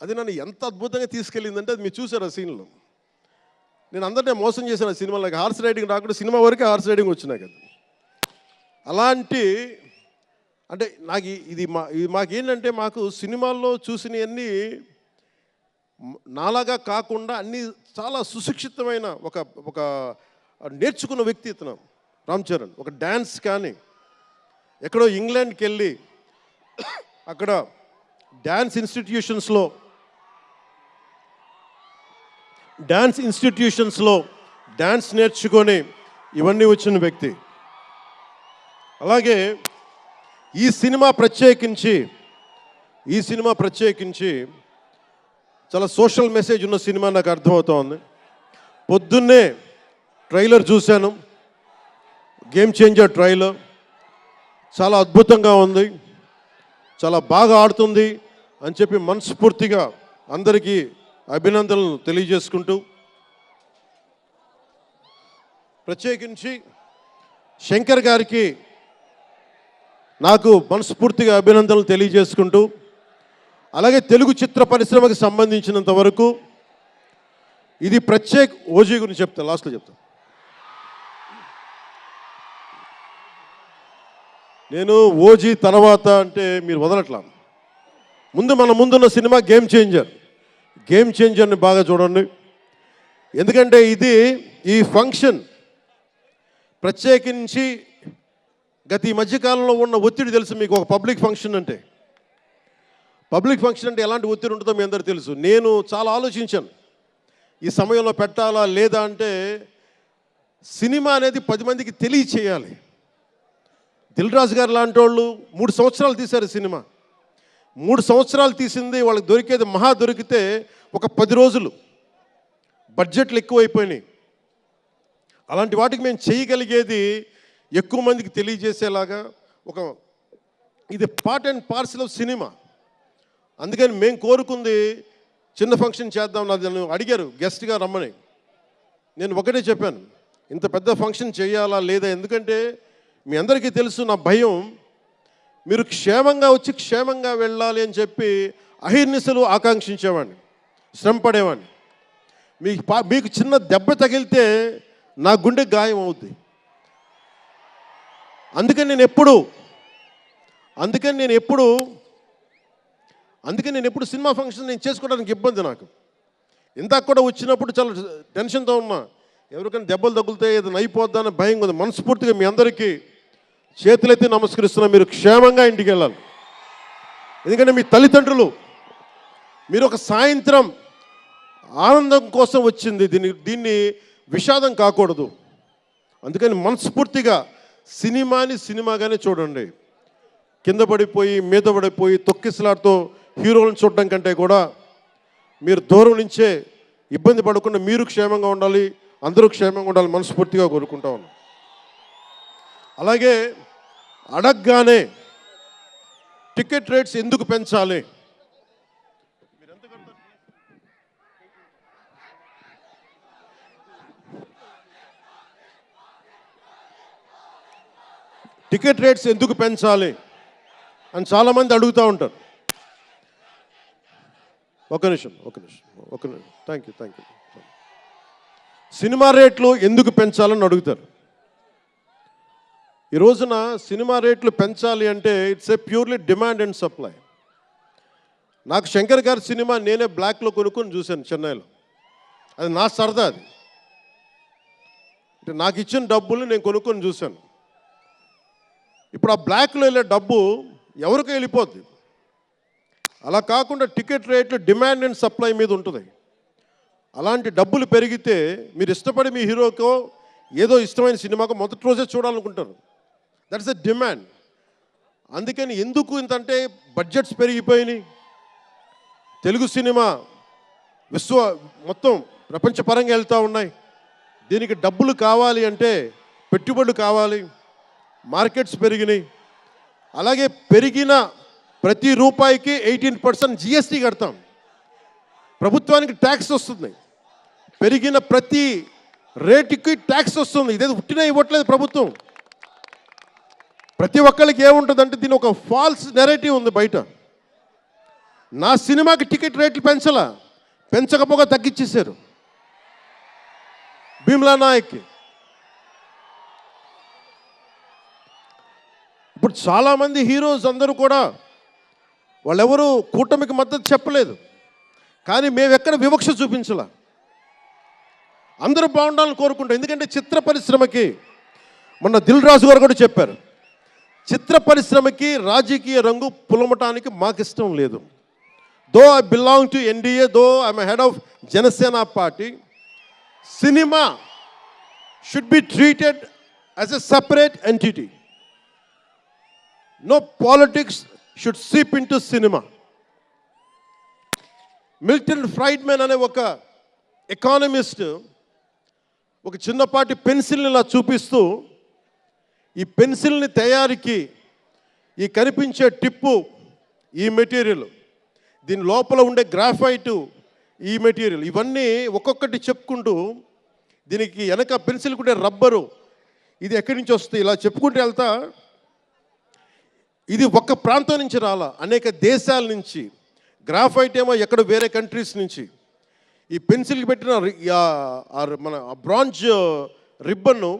అది నన్ను ఎంత అద్భుతంగా తీసుకెళ్ళిందంటే అది మీరు చూసారు ఆ సీన్లో. నేను అందరినీ మోసం చేశాను ఆ సినిమాలో. నాకు హార్స్ రైడింగ్ రాకుండా సినిమా వరకే హార్స్ రైడింగ్ వచ్చినా కదా. అలాంటి అంటే నాకు ఇది మాకేంటంటే మాకు సినిమాల్లో చూసినవన్నీ నాలాగా కాకుండా అన్నీ చాలా సుశిక్షితమైన ఒక నేర్చుకున్న వ్యక్తి ఇతను రామ్ చరణ్. ఒక డ్యాన్స్ కానీ ఎక్కడో ఇంగ్లాండ్కి వెళ్ళి అక్కడ డ్యాన్స్ ఇన్స్టిట్యూషన్స్లో డ్యాన్స్ నేర్చుకొని ఇవన్నీ వచ్చిన వ్యక్తి. అలాగే ఈ సినిమా ప్రత్యేకించి చాలా సోషల్ మెసేజ్ ఉన్న సినిమా నాకు అర్థమవుతోంది. పొద్దున్నే ట్రైలర్ చూశాను, గేమ్ చేంజర్ ట్రైలర్. చాలా అద్భుతంగా ఉంది, చాలా బాగా ఆడుతుంది అని చెప్పి మనస్ఫూర్తిగా అందరికీ అభినందనలు తెలియజేసుకుంటూ, ప్రత్యేకించి శంకర్ గారికి నాకు మనస్ఫూర్తిగా అభినందనలు తెలియజేసుకుంటూ, అలాగే తెలుగు చిత్ర పరిశ్రమకు సంబంధించినంత వరకు ఇది ఓజీ గురించి చెప్తాను, లాస్ట్లో చెప్తాను. నేను ఓజీ తర్వాత అంటే మీరు వదలట్లా. మన ముందున్న సినిమా గేమ్ చేంజర్ని బాగా చూడండి. ఎందుకంటే ఈ ఫంక్షన్ ప్రత్యేకించి ఈ మధ్యకాలంలో ఉన్న ఒత్తిడి తెలుసు మీకు. ఒక పబ్లిక్ ఫంక్షన్ అంటే ఎలాంటి ఒత్తిడి ఉంటుందో మీ అందరికీ తెలుసు. నేను చాలా ఆలోచించాను ఈ సమయంలో పెట్టాలా లేదా అంటే. సినిమా అనేది 10 మందికి తెలియచేయాలి. దిల్ రాజు గారు లాంటి వాళ్ళు 3 సంవత్సరాలు తీశారు సినిమా. 3 సంవత్సరాలు తీసింది వాళ్ళకి దొరికేది దొరికితే ఒక 10 రోజులు. బడ్జెట్లు ఎక్కువైపోయినాయి. అలాంటి వాటికి మేము చేయగలిగేది ఎక్కువ మందికి తెలియజేసేలాగా ఒక ఇది part and parcel of cinema. అందుకని మేము కోరుకుంది చిన్న ఫంక్షన్ చేద్దాం. నన్ను అడిగారు గెస్ట్గా రమ్మని. నేను ఒకటే చెప్పాను, ఇంత పెద్ద ఫంక్షన్ చేయాలా లేదా, ఎందుకంటే మీ అందరికీ తెలుసు నా భయం. మీరు క్షేమంగా వచ్చి క్షేమంగా వెళ్ళాలి అని చెప్పి అహిర్నిశలు ఆకాంక్షించేవాడిని, శ్రమ పడేవాడిని. మీకు చిన్న దెబ్బ తగిలితే నా గుండె గాయం అవుద్ది. అందుకని నేను ఎప్పుడు సినిమా ఫంక్షన్ నేను చేసుకోవడానికి ఇబ్బంది నాకు. ఇందాక కూడా వచ్చినప్పుడు చాలా టెన్షన్తో ఉన్నా, ఎవరికైనా దెబ్బలు తగులుతాయి, ఏదైనా అయిపోద్దా అని భయం ఉంది. మనస్ఫూర్తిగా మీ అందరికీ చేతులెత్తి నమస్కరిస్తున్నా, మీరు క్షేమంగా ఇంటికి వెళ్ళాలి. ఎందుకంటే మీ తల్లిదండ్రులు, మీరు ఒక సాయంత్రం ఆనందం కోసం వచ్చింది, దీన్ని విషాదం కాకూడదు. అందుకని మనస్ఫూర్తిగా సినిమాని సినిమాగానే చూడండి. కింద పడిపోయి మీద పడిపోయి తొక్కిసలాడుతూ హీరోలను చూడడం కంటే కూడా మీరు దూరం నుంచే ఇబ్బంది పడకుండా మీరు క్షేమంగా ఉండాలి, అందరూ క్షేమంగా ఉండాలి మనస్ఫూర్తిగా కోరుకుంటా ఉన్నాం. అలాగే అడగగానే టికెట్ రేట్స్ ఎందుకు పెంచాలి, టికెట్ రేట్స్ ఎందుకు పెంచాలి అని చాలామంది అడుగుతూ ఉంటారు. ఒక నిమిషం థ్యాంక్ యూ. సినిమా రేట్లు ఎందుకు పెంచాలని అడుగుతారు. ఈ రోజున సినిమా రేట్లు పెంచాలి అంటే it's a purely demand and supply. నాకు శంకర్ గారి సినిమా నేనే బ్లాక్లో కొనుక్కొని చూశాను చెన్నైలో. అది నా సరదా. అది అంటే నాకు ఇచ్చిన డబ్బులు నేను కొనుక్కొని చూశాను. ఇప్పుడు ఆ బ్లాక్లో వెళ్ళే డబ్బు ఎవరికి వెళ్ళిపోద్ది. అలా కాకుండా టికెట్ రేట్లు డిమాండ్ అండ్ సప్లై మీద ఉంటుంది. అలాంటి డబ్బులు పెరిగితే మీరు ఇష్టపడి మీ హీరోకో ఏదో ఇష్టమైన సినిమాకో మొదటి రోజే చూడాలనుకుంటారు. That's a demand. అందుకని ఎందుకు ఇంతంటే బడ్జెట్స్ పెరిగిపోయినాయి. తెలుగు సినిమా మొత్తం ప్రపంచపరంగా వెళ్తూ ఉన్నాయి. దీనికి డబ్బులు కావాలి అంటే పెట్టుబడులు కావాలి, మార్కెట్స్ పెరిగినాయి. అలాగే పెరిగిన ప్రతి రూపాయికి 18% జిఎస్టీ కడతాం. ప్రభుత్వానికి ట్యాక్స్ వస్తుంది. పెరిగిన ప్రతి రేటుకి ట్యాక్స్ వస్తుంది. ఇదేదో ఉట్టినా ఇవ్వట్లేదు ప్రభుత్వం. ప్రతి ఒక్కరికి ఏముంటుందంటే దీని ఒక ఫాల్స్ నెరేటివ్ ఉంది బయట. నా సినిమాకి టికెట్ రేట్లు పెంచకపోగా తగ్గించేశారు. భీమ్లా నాయక్కి ఇప్పుడు చాలామంది హీరోస్ అందరూ కూడా వాళ్ళెవరూ కూటమికి మద్దతు చెప్పలేదు. కానీ మేము ఎక్కడ వివక్ష చూపించలా, అందరూ బాగుండాలని కోరుకుంటాం. ఎందుకంటే చిత్ర పరిశ్రమకి మొన్న దిల్ రాజు గారు కూడా చెప్పారు, చిత్ర పరిశ్రమకి రాజకీయ రంగు పులమటానికి మాకు ఇష్టం లేదు. Though I belong to NDA, though I'm head of Janasena party, cinema should be treated as a separate entity. No politics should seep into cinema. Milton Friedman అనే ఒక ఎకానమిస్ట్ ఒక చిన్నపాటి పెన్సిల్ని ఇలా చూపిస్తూ, ఈ పెన్సిల్ని తయారీకి ఈ కనిపించే టిప్పు ఈ మెటీరియల్, దీని లోపల ఉండే గ్రాఫైటు ఈ మెటీరియల్, ఇవన్నీ ఒక్కొక్కటి చెప్పుకుంటూ దీనికి వెనక పెన్సిల్ కూడా రబ్బరు, ఇది ఎక్కడి నుంచి వస్తుంది ఇలా చెప్పుకుంటూ వెళ్తా, ఇది ఒక్క ప్రాంతం నుంచి రాలా, అనేక దేశాల నుంచి. గ్రాఫైట్ ఏమో ఎక్కడ వేరే కంట్రీస్ నుంచి. ఈ పెన్సిల్కి పెట్టిన మన బ్రాంజ్ రిబ్బన్ను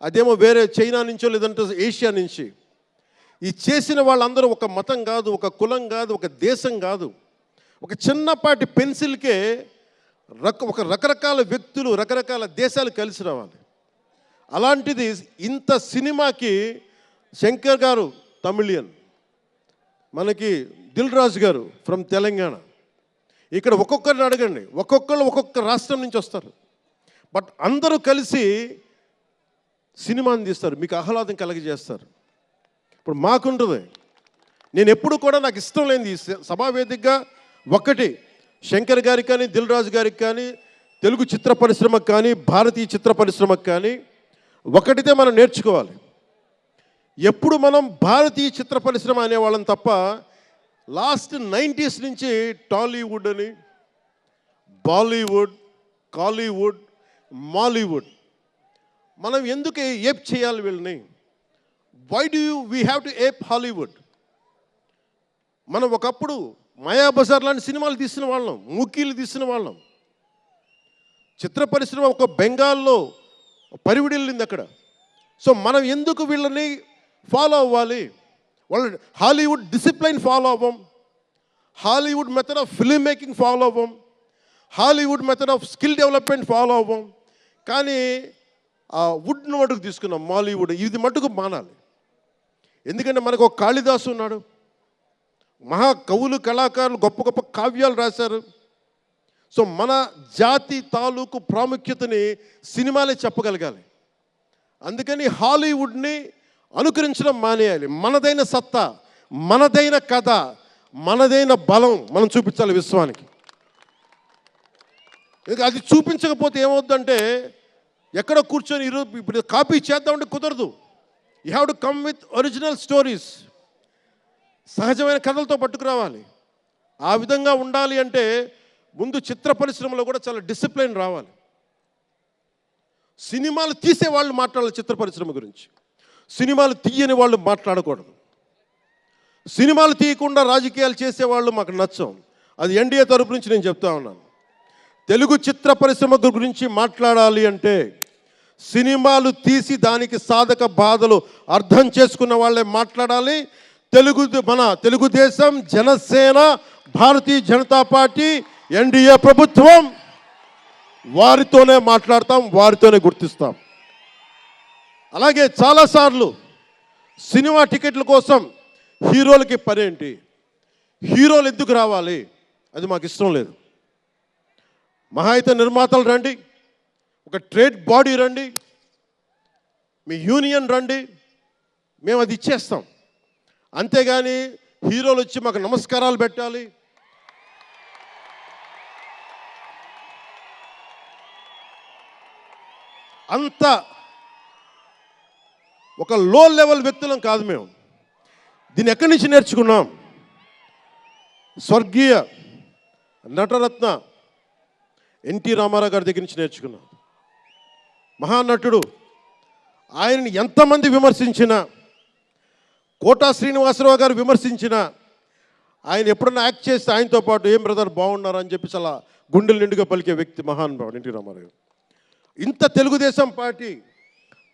అదేమో వేరే చైనా నుంచో లేదంటే ఏషియా నుంచి. ఈ చేసిన వాళ్ళందరూ ఒక మతం కాదు, ఒక కులం కాదు, ఒక దేశం కాదు. ఒక చిన్నపాటి పెన్సిల్కే ఒక రకరకాల వ్యక్తులు, రకరకాల దేశాలు కలిసి రావాలి. అలాంటిది ఇంత సినిమాకి శంకర్ గారు తమిళియన్, మనకి దిల్ రాజు గారు ఫ్రమ్ తెలంగాణ. ఇక్కడ ఒక్కొక్కరిని అడగండి, ఒక్కొక్కరు ఒక్కొక్క రాష్ట్రం నుంచి వస్తారు. బట్ అందరూ కలిసి సినిమాని తీస్తారు, మీకు ఆహ్లాదం కలిగజేస్తారు. ఇప్పుడు మాకుంటుంది, నేను ఎప్పుడు కూడా నాకు ఇష్టం లేనిది సభావేదికగా ఒకటి శంకర్ గారికి కానీ దిల్ రాజు గారికి కానీ తెలుగు చిత్ర పరిశ్రమకు కానీ భారతీయ చిత్ర పరిశ్రమకు కానీ ఒకటితే మనం నేర్చుకోవాలి. ఎప్పుడు మనం భారతీయ చిత్ర పరిశ్రమ అనేవాళ్ళం తప్ప లాస్ట్ 90s నుంచి టాలీవుడ్ అని, బాలీవుడ్, కాలీవుడ్, మాలీవుడ్ మనం ఎందుకు ఏప్ చేయాలి వీళ్ళని? Why do we have to ape Hollywood? మనం ఒకప్పుడు మాయాబజార్ లాంటి సినిమాలు తీసిన వాళ్ళం, మూకీలు తీసిన వాళ్ళం. చిత్ర పరిశ్రమ ఒక బెంగాల్లో పరివిడిల్లింది అక్కడ. సో మనం ఎందుకు వీళ్ళని ఫాలో అవ్వాలి? వాళ్ళ హాలీవుడ్ డిసిప్లైన్ ఫాలో అవ్వం, Hollywood method of film making follow అవ్వం, Hollywood method of skill development follow అవ్వం. కానీ ఆ వుడ్ను మటుకు తీసుకున్నాం, మాలీవుడ్. ఇది మటుకు మానాలి. ఎందుకంటే మనకు ఒక కాళిదాసు ఉన్నాడు, మహా కవులు, కళాకారులు గొప్ప గొప్ప కావ్యాలు రాశారు. సో మన జాతి తాలూకు ప్రాముఖ్యతని సినిమాలే చెప్పగలగాలి. అందుకని హాలీవుడ్ని అనుకరించడం మానేయాలి. మనదైన సత్తా, మనదైన కథ, మనదైన బలం మనం చూపించాలి విశ్వానికి. అది చూపించకపోతే ఏమవుతుందంటే ఎక్కడ కూర్చొని ఈరోజు ఇప్పుడు కాపీ చేద్దామంటే కుదరదు. You have to come with original stories. సహజమైన కథలతో పట్టుకురావాలి. ఆ విధంగా ఉండాలి అంటే ముందు చిత్ర పరిశ్రమలో కూడా చాలా డిసిప్లిన్ రావాలి. సినిమాలు తీసే వాళ్ళు మాట్లాడాలి చిత్ర పరిశ్రమ గురించి, సినిమాలు తీయని వాళ్ళు మాట్లాడకూడదు. సినిమాలు తీయకుండా రాజకీయాలు చేసేవాళ్ళు మాకు నచ్చం. అది ఎన్డీఏ తరపు నుంచి నేను చెప్తా ఉన్నాను. తెలుగు చిత్ర పరిశ్రమ గురించి మాట్లాడాలి అంటే సినిమాలు తీసి దానికి సాధక బాధలు అర్థం చేసుకున్న వాళ్ళే మాట్లాడాలి. మన తెలుగుదేశం, జనసేన, భారతీయ జనతా పార్టీ, ఎన్డీఏ ప్రభుత్వం వారితోనే మాట్లాడతాం, వారితోనే గుర్తిస్తాం. అలాగే చాలాసార్లు సినిమా టికెట్ల కోసం హీరోలకి పనేంటి, హీరోలు ఎందుకు రావాలి, అది మాకు ఇష్టం లేదు. మహా అయితే నిర్మాతలు రండి, ఒక ట్రేడ్ బాడీ రండి, మీ యూనియన్ రండి, మేము అది ఇచ్చేస్తాం. అంతేగాని హీరోలు వచ్చి మాకు నమస్కారాలు పెట్టాలి, అంత ఒక లో లెవెల్ వ్యక్తులం కాదు మేము. దీన్ని ఎక్కడి నుంచి నేర్చుకున్నాం? స్వర్గీయ నటరత్న ఎన్టీ రామారావు గారి దగ్గర నుంచి నేర్చుకున్నాం. మహానటుడు. ఆయనని ఎంతమంది విమర్శించినా, కోటా శ్రీనివాసరావు గారు విమర్శించినా, ఆయన ఎప్పుడన్నా యాక్ట్ చేస్తే ఆయనతో పాటు ఏం బ్రదర్ బాగున్నారు అని చెప్పి చాలా గుండెలు నిండుగా పలికే వ్యక్తి మహానుభావుడు ఎన్టీ రామారావు గారు. ఇంత తెలుగుదేశం పార్టీ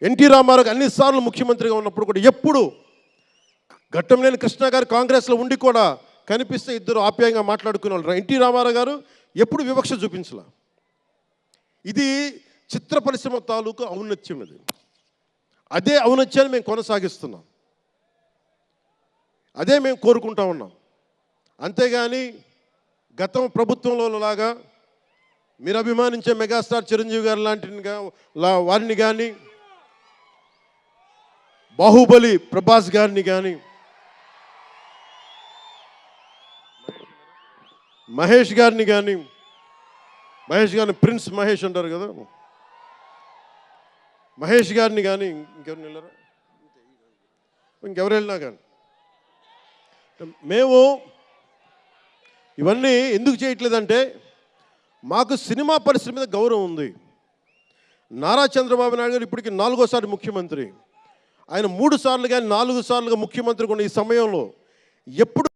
ఎన్టీ రామారావు అన్నిసార్లు ముఖ్యమంత్రిగా ఉన్నప్పుడు కూడా ఎప్పుడు ఘట్టంనేని కృష్ణ గారు కాంగ్రెస్లో ఉండి కూడా కనిపిస్తే ఇద్దరు ఆప్యాయంగా మాట్లాడుకునే వాళ్ళు. ఎన్టీ రామారావు గారు ఎప్పుడు వివక్ష చూపించలా. ఇది చిత్ర పరిశ్రమ తాలూకు ఔన్నత్యం. ఇది అదే ఔన్నత్యాన్ని మేము కొనసాగిస్తున్నాం, అదే మేము కోరుకుంటా ఉన్నాం. అంతేగాని గతం ప్రభుత్వంలో లాగా మీరు అభిమానించే మెగాస్టార్ చిరంజీవి గారు లాంటి వారిని కానీ, బాహుబలి ప్రభాస్ గారిని కానీ, మహేష్ గారిని ప్రిన్స్ మహేష్ అంటారు కదా, మహేష్ గారిని కానీ ఇంకెవరిని వెళ్ళారా, ఇంకెవరు వెళ్ళినా కానీ మేము ఇవన్నీ ఎందుకు చేయట్లేదంటే మాకు సినిమా పరిశ్రమ మీద గౌరవం ఉంది. నారా చంద్రబాబు నాయుడు గారు ఇప్పటికి 4వ సారి ముఖ్యమంత్రి. ఆయన 3 సార్లు కానీ 4 సార్లుగా ముఖ్యమంత్రి ఉన్న ఈ సమయంలో ఎప్పుడు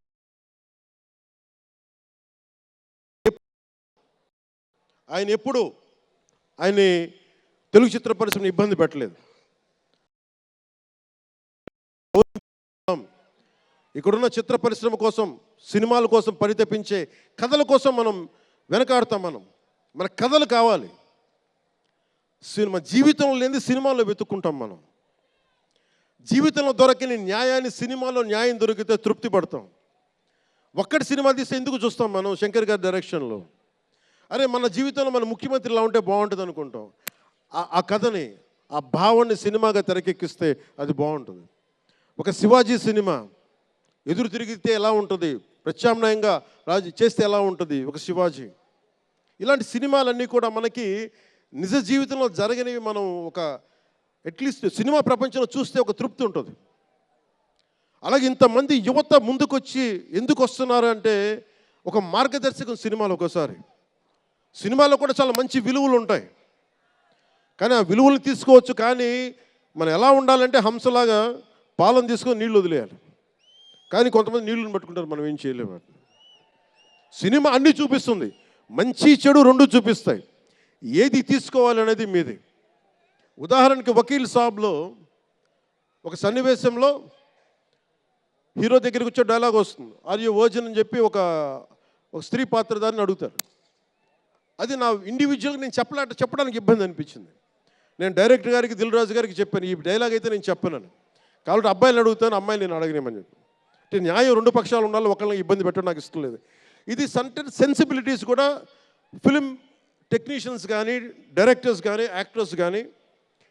ఆయన తెలుగు చిత్ర పరిశ్రమను ఇబ్బంది పెట్టలేదు. ఇక్కడున్న చిత్ర పరిశ్రమ కోసం, సినిమాల కోసం పరితపించే కథల కోసం మనం వెనకాడతాం. మన కథలు కావాలి. సినిమా జీవితంలో లేని సినిమాల్లో వెతుక్కుంటాం. మనం జీవితంలో దొరకని న్యాయాన్ని సినిమాలో న్యాయం దొరికితే తృప్తి పడతాం. ఒక్కటి సినిమా తీస్తే ఎందుకు చూస్తాం మనం? శంకర్ గారి డైరెక్షన్లో అరే మన జీవితంలో మన ముఖ్యమంత్రి ఇలా ఉంటే బాగుంటుంది అనుకుంటాం. ఆ కథని, ఆ భావాన్ని సినిమాగా తెరకెక్కిస్తే అది బాగుంటుంది. ఒక శివాజీ సినిమా ఎదురు తిరిగితే ఎలా ఉంటుంది, ప్రత్యామ్నాయంగా చేస్తే ఎలా ఉంటుంది ఒక శివాజీ. ఇలాంటి సినిమాలన్నీ కూడా మనకి నిజ జీవితంలో జరగనివి మనం ఒక అట్లీస్ట్ సినిమా ప్రపంచంలో చూస్తే ఒక తృప్తి ఉంటుంది. అలాగే ఇంతమంది యువత ముందుకొచ్చి ఎందుకు వస్తున్నారు అంటే ఒక మార్గదర్శకం సినిమాలు. ఒకసారి సినిమాలో కూడా చాలా మంచి విలువలు ఉంటాయి, కానీ ఆ విలువలు తీసుకోవచ్చు, కానీ మనం ఎలా ఉండాలంటే హంసలాగా పాలను తీసుకొని నీళ్ళు వదిలేయాలి. కానీ కొంతమంది నీళ్ళని పట్టుకుంటారు, మనం ఏం చేయలేము. సినిమా అన్నీ చూపిస్తుంది, మంచి చెడు రెండు చూపిస్తాయి. ఏది తీసుకోవాలి అనేది మీది. ఉదాహరణకి వకీల్ సాబ్లో ఒక సన్నివేశంలో హీరో దగ్గరికి వచ్చే డైలాగ్ వస్తుంది, ఆర్ యు వర్జిన్ అని చెప్పి ఒక స్త్రీ పాత్రధారిని అడుగుతారు. అది నా ఇండివిజువల్గా నేను చెప్పడానికి ఇబ్బంది అనిపించింది. నేను డైరెక్టర్ గారికి, దిల్ రాజు గారికి చెప్పాను, ఈ డైలాగ్ అయితే నేను చెప్పాను కాబట్టి అబ్బాయిని అడుగుతాను, అమ్మాయిని నేను అడగనేమని చెప్పి. అంటే న్యాయం రెండు పక్షాలు ఉండాలి, ఒకళ్ళని ఇబ్బంది పెట్టడం నాకు ఇష్టం లేదు. ఇది సెన్సిబిలిటీస్ కూడా ఫిలిం టెక్నీషియన్స్ కానీ, డైరెక్టర్స్ కానీ, యాక్టర్స్ కానీ,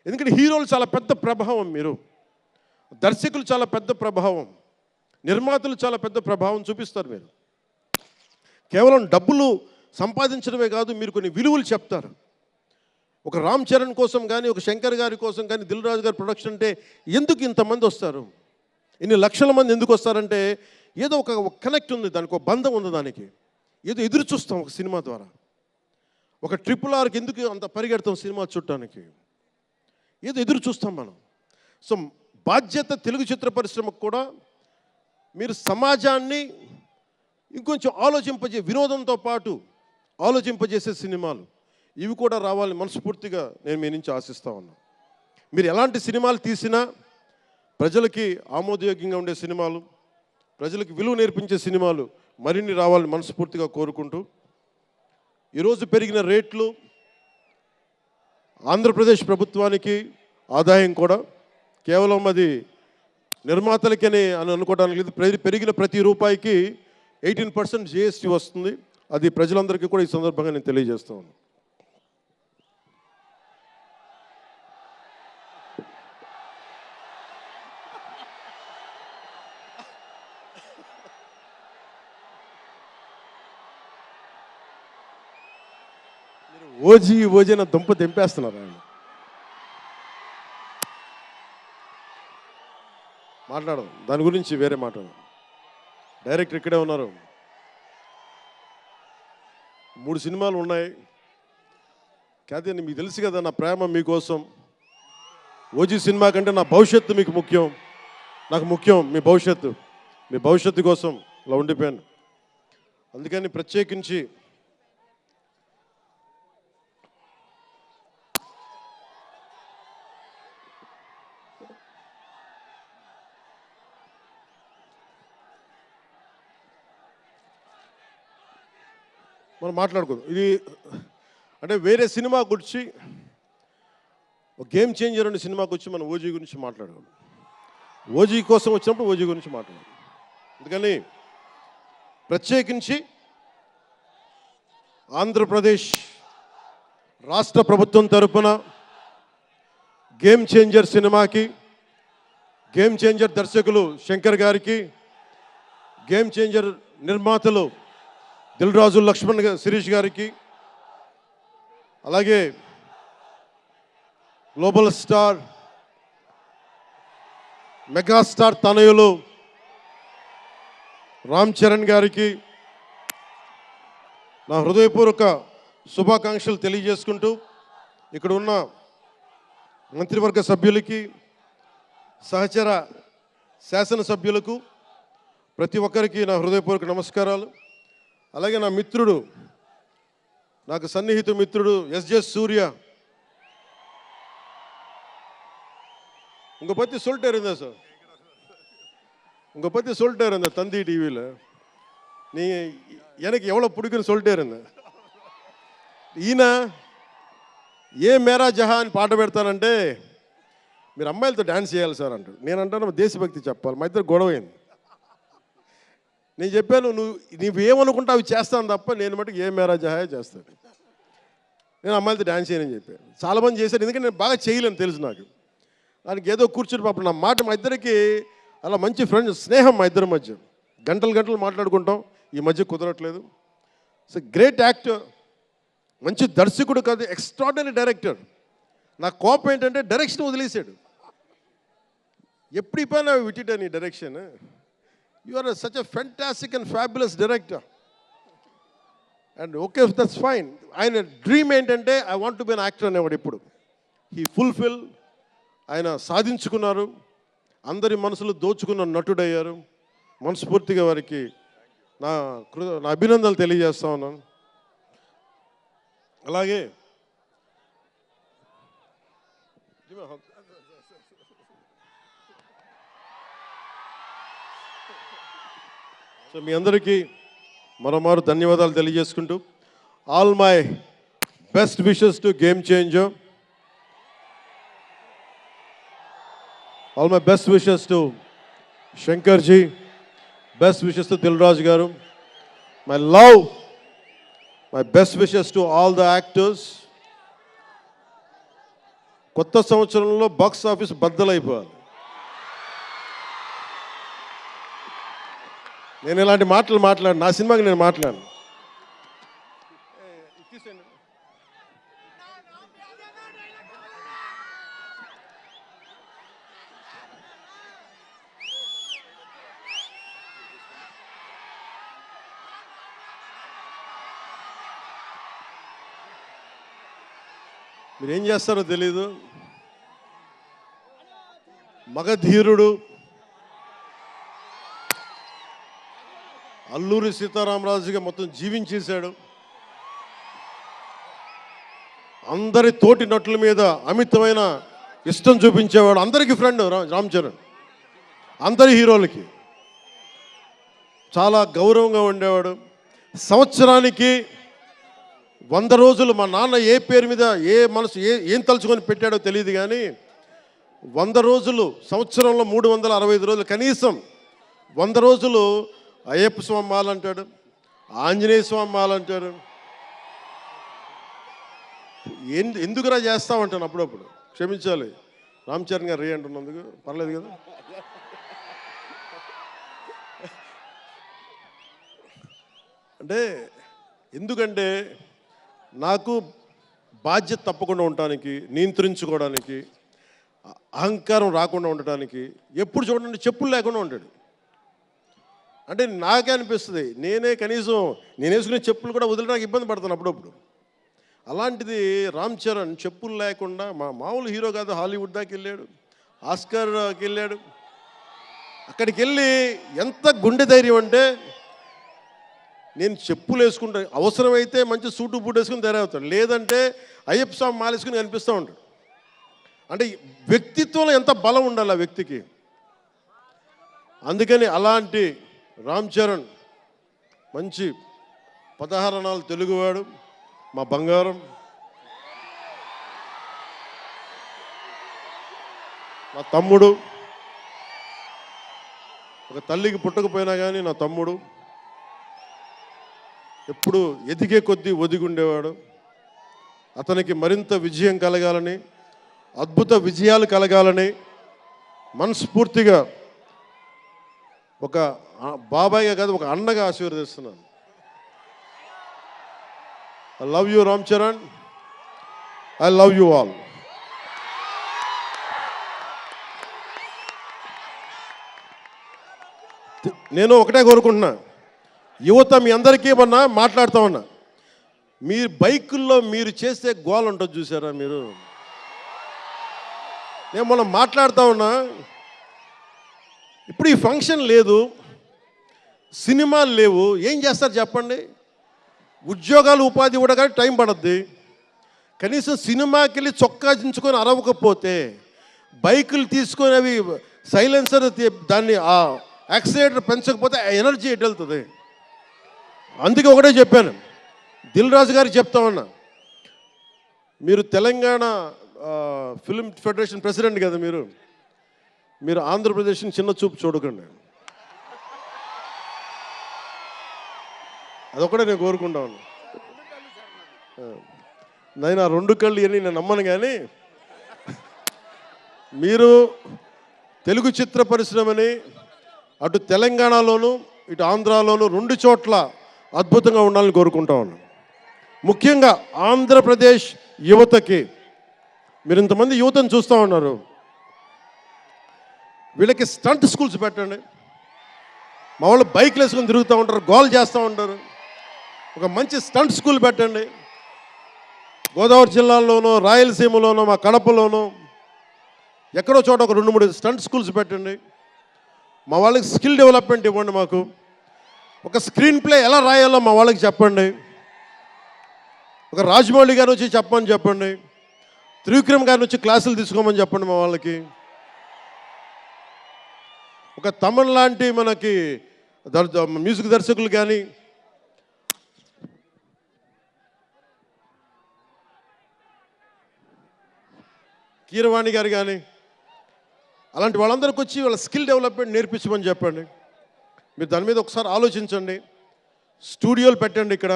ఎందుకంటే హీరోలు చాలా పెద్ద ప్రభావం, మీరు దర్శకులు చాలా పెద్ద ప్రభావం, నిర్మాతలు చాలా పెద్ద ప్రభావం చూపిస్తారు. మీరు కేవలం డబ్బులు సంపాదించడమే కాదు, మీరు కొన్ని విలువలు చెప్తారు. ఒక రామ్ చరణ్ కోసం కానీ, ఒక శంకర్ గారి కోసం కానీ, దిల్ రాజు గారి ప్రొడక్షన్ అంటే ఎందుకు ఇంతమంది వస్తారు, ఇన్ని లక్షల మంది ఎందుకు వస్తారంటే ఏదో ఒక కనెక్ట్ ఉంది, దానికి ఒక బంధం ఉంది, దానికి ఏదో ఎదురు చూస్తాం ఒక సినిమా ద్వారా. ఒక RRRకి ఎందుకు అంత పరిగెడతాం సినిమా చూడటానికి, ఏదో ఎదురు చూస్తాం మనం. సో బాధ్యత తెలుగు చిత్ర పరిశ్రమకు కూడా మీరు సమాజాన్ని ఇంకొంచెం వినోదంతో పాటు ఆలోచింపజేసే సినిమాలు ఇవి కూడా రావాలని మనస్ఫూర్తిగా నేను మీ నుంచి ఆశిస్తా ఉన్నాను. మీరు ఎలాంటి సినిమాలు తీసినా ప్రజలకి ఆమోదయోగ్యంగా ఉండే సినిమాలు, ప్రజలకు విలువ నేర్పించే సినిమాలు మరిన్ని రావాలని మనస్ఫూర్తిగా కోరుకుంటూ, ఈరోజు పెరిగిన రేట్లు ఆంధ్రప్రదేశ్ ప్రభుత్వానికి ఆదాయం కూడా కేవలం అది నిర్మాతలకని అని అనుకోవడానికి లేదు. పెరిగిన ప్రతి రూపాయికి 18% GST వస్తుంది. అది ప్రజలందరికీ కూడా ఈ సందర్భంగా నేను తెలియజేస్తా ఉన్నాను. ఓజీ నా దుంప తెంపేస్తున్నారు ఆయన. మాట్లాడడం దాని గురించి వేరే మాట్లాడడం. డైరెక్టర్ ఇక్కడే ఉన్నారు, 3 సినిమాలు ఉన్నాయి. కాదే మీకు తెలుసు కదా నా ప్రేమ మీకోసం. ఓజీ సినిమా కంటే నా భవిష్యత్తు మీకు ముఖ్యం, నాకు ముఖ్యం మీ భవిష్యత్తు కోసం ఇలా ఉండిపోయాను. అందుకని ప్రత్యేకించి మనం మాట్లాడుకుందాం. ఇది అంటే వేరే సినిమా గురించి, ఒక గేమ్ చేంజర్ అనే సినిమాకి వచ్చి మనం ఓజీ గురించి మాట్లాడుకోండి. ఓజీ కోసం వచ్చినప్పుడు ఓజీ గురించి మాట్లాడాలి. అందుకని ప్రత్యేకించి ఆంధ్రప్రదేశ్ రాష్ట్ర ప్రభుత్వం తరపున గేమ్ చేంజర్ సినిమాకి, గేమ్ చేంజర్ దర్శకులు శంకర్ గారికి, గేమ్ చేంజర్ నిర్మాతలు దిల్ రాజు, లక్ష్మణ్, శిరీష్ గారికి, అలాగే గ్లోబల్ స్టార్, మెగాస్టార్ తనయులు రామ్ చరణ్ గారికి నా హృదయపూర్వక శుభాకాంక్షలు తెలియజేసుకుంటూ, ఇక్కడ ఉన్న మంత్రివర్గ సభ్యులకి, సహచర శాసనసభ్యులకు, ప్రతి ఒక్కరికి నా హృదయపూర్వక నమస్కారాలు. అలాగే నా మిత్రుడు, నాకు సన్నిహిత మిత్రుడు SJ సూర్య, உங்க பற்றி சொல்லிட்டே இருந்தேன் சார், உங்க பற்றி சொல்லிட்டே இருந்தேன் தந்தி டிவியில், நீங்கள் எனக்கு எவ்வளோ பிடிக்குன்னு சொல்லிட்டே இருந்தேன். ఈయన ఏ మేరా జహా అని పాట పెడతానంటే మీరు అమ్మాయిలతో డ్యాన్స్ చేయాలి సార్ అంటాడు. నేను అంటాను దేశభక్తి చెప్పాలి. మా ఇద్దరు గొడవైంది. నేను చెప్పాను నువ్వు ఏమనుకుంటా అవి చేస్తాను తప్ప నేను మటుకు ఏ మేరా జహాయే చేస్తాను, నేను అమ్మాయిలతో డ్యాన్స్ చేయనని చెప్పాను. చాలామంది చేశారు, ఎందుకంటే నేను బాగా చేయలేను తెలుసు నాకు. దానికి ఏదో కూర్చుని పాపం నా మాట, మా ఇద్దరికి అలా మంచి ఫ్రెండ్స్, స్నేహం మా ఇద్దరి మధ్య, గంటలు మాట్లాడుకుంటాం. ఈ మధ్య కుదరట్లేదు. సో గ్రేట్ యాక్టర్, మంచి దర్శకుడు కాదు, ఎక్స్ట్రాడినరీ డైరెక్టర్. నా కోపం ఏంటంటే డైరెక్షన్ వదిలేశాడు. ఎప్పుడు పైన విటిట్ నీ direction. You are such a fantastic and fabulous director. And okay, that's fine. ఆయన డ్రీమ్ ఏంటంటే I want to be an actor అనేవాడు. ఇప్పుడు హీ ఫుల్ఫిల్, ఆయన సాధించుకున్నారు, అందరి మనసులు దోచుకున్న నటుడయ్యారు. మనస్ఫూర్తిగా వారికి నా అభినందనలు తెలియజేస్తా ఉన్నాను. అలాగే సో మీ అందరికీ మరోమారు ధన్యవాదాలు తెలియజేసుకుంటూ, all my best wishes to Game Changer, all my best wishes to Shankarji, best wishes to Dil Raju గారు, my love, my best wishes to all the actors. కొత్త సంవత్సరంలో బాక్స్ ఆఫీస్ బద్దలైపోవాలి. నేను ఇలాంటి మాటలు మాట్లాడు, నా సినిమాకి నేను మాట్లాడను. మీరు ఏం చేస్తారో తెలీదు. మగధీరుడు అల్లూరి సీతారామరాజుగా మొత్తం జీవించేశాడు. అందరి తోటి నటుల మీద అమితమైన ఇష్టం చూపించేవాడు. అందరికీ ఫ్రెండ్ రామ్ చరణ్, అందరి హీరోలకి చాలా గౌరవంగా ఉండేవాడు. సంవత్సరానికి 100 రోజులు మా నాన్న ఏ పేరు మీద ఏం తలుచుకొని పెట్టాడో తెలియదు, కానీ 100 రోజులు, సంవత్సరంలో 365 రోజులు, కనీసం 100 రోజులు అయ్యప్ప స్వామి మాల అంటాడు, ఆంజనేయ స్వామి మాల అంటాడు. ఎందుకురా చేస్తామంటాను అప్పుడప్పుడు. క్షమించాలి రామ్ చరణ్ గారు, రే అంటున్నందుకు. పర్లేదు కదా. అంటే ఎందుకంటే నాకు బాధ్యత తప్పకుండా ఉండటానికి, నియంత్రించుకోవడానికి, అహంకారం రాకుండా ఉండటానికి, ఎప్పుడు చూడండి చెప్పులు లేకుండా ఉంటాడు. అంటే నాకే అనిపిస్తుంది, కనీసం నేను వేసుకునే చెప్పులు కూడా వదిలేడానికి ఇబ్బంది పడతాను అప్పుడప్పుడు. అలాంటిది రామ్ చరణ్ చెప్పులు లేకుండా, మామూలు హీరో కాదు, హాలీవుడ్ దాకా వెళ్ళాడు, ఆస్కార్కి వెళ్ళాడు. అక్కడికి వెళ్ళి ఎంత గుండె ధైర్యం అంటే, నేను చెప్పులు వేసుకుంటా, అవసరమైతే మంచి సూటు బూట్ వేసుకుని తయారవుతాడు, లేదంటే అయ్యప్ప స్వామి మాలేసుకుని కనిపిస్తూ ఉంటాడు. అంటే వ్యక్తిత్వంలో ఎంత బలం ఉండాలి ఆ వ్యక్తికి. అందుకని అలాంటి రామ్ చరణ్ మంచి 16 అణాలు తెలుగువాడు, మా బంగారం, నా తమ్ముడు. ఒక తల్లికి పుట్టకపోయినా కానీ నా తమ్ముడు. ఎప్పుడు ఎదిగే కొద్దీ ఒదిగుండేవాడు. అతనికి మరింత విజయం కలగాలని, అద్భుత విజయాలు కలగాలని మనస్ఫూర్తిగా ఒక బాబాయ్గా కాదు, ఒక అన్నగా ఆశీర్వదిస్తున్నాను. I love you Ram Charan, I love you all. నేను ఒకటే కోరుకుంటున్నా, యువత మీ అందరికీ మాట్లాడుతూ ఉన్నా, మీరు బైకుల్లో మీరు చేసే గోల్ ఉంటుంది చూసారా మీరు. నేను మొన్న మాట్లాడుతూ ఉన్నా, ఇప్పుడు ఈ ఫంక్షన్ లేదు, సినిమాలు లేవు, ఏం చేస్తారు చెప్పండి. ఉద్యోగాలు ఉపాధి కూడా కానీ టైం పడుద్ది. కనీసం సినిమాకి వెళ్ళి చొక్కా దించుకొని అరవకపోతే, బైకులు తీసుకొని అవి సైలెన్సర్ దాన్ని ఆ యాక్సిలేటర్ పెంచకపోతే ఆ ఎనర్జీ ఎటు వెళ్తుంది. అందుకే ఒకటే చెప్పాను, దిల్ రాజు గారికి చెప్తా ఉన్నా, మీరు తెలంగాణ ఫిల్మ్ ఫెడరేషన్ ప్రెసిడెంట్ కదా, మీరు ఆంధ్రప్రదేశ్ని చిన్న చూపు చూడకండి. అదొకటే నేను కోరుకుంటా ఉన్నా. నేను ఆ 2 కళ్ళు అని నేను నమ్మను, కానీ మీరు తెలుగు చిత్ర పరిశ్రమని అటు తెలంగాణలోను ఇటు ఆంధ్రాలోను 2 చోట్ల అద్భుతంగా ఉండాలని కోరుకుంటా ఉన్నాను. ముఖ్యంగా ఆంధ్రప్రదేశ్ యువతకి, మీరు ఇంతమంది యువతను చూస్తూ ఉన్నారు, వీళ్ళకి స్టంట్ స్కూల్స్ పెట్టండి. మా వాళ్ళు బైక్లు వేసుకొని తిరుగుతూ ఉంటారు, గోల్ చేస్తూ ఉంటారు. ఒక మంచి స్టంట్ స్కూల్ పెట్టండి. గోదావరి జిల్లాలోనూ, రాయలసీమలోనూ, మా కడపలోనూ ఎక్కడో చోట ఒక 2-3 స్టంట్ స్కూల్స్ పెట్టండి. మా వాళ్ళకి స్కిల్ డెవలప్మెంట్ ఇవ్వండి. మాకు ఒక స్క్రీన్ ప్లే ఎలా రాయాలో మా వాళ్ళకి చెప్పండి. ఒక రాజమౌళి గారు వచ్చి చెప్పమని చెప్పండి. త్రివిక్రమ్ గారిని వచ్చి క్లాసులు తీసుకోమని చెప్పండి మా వాళ్ళకి. ఒక తమన్ లాంటి మనకి మ్యూజిక్ దర్శకులు కానీ, కీరవాణి గారు కానీ, అలాంటి వాళ్ళందరికీ వచ్చి వాళ్ళ స్కిల్ డెవలప్మెంట్ నేర్పించమని చెప్పండి. మీరు దాని మీద ఒకసారి ఆలోచించండి. స్టూడియోలు పెట్టండి. ఇక్కడ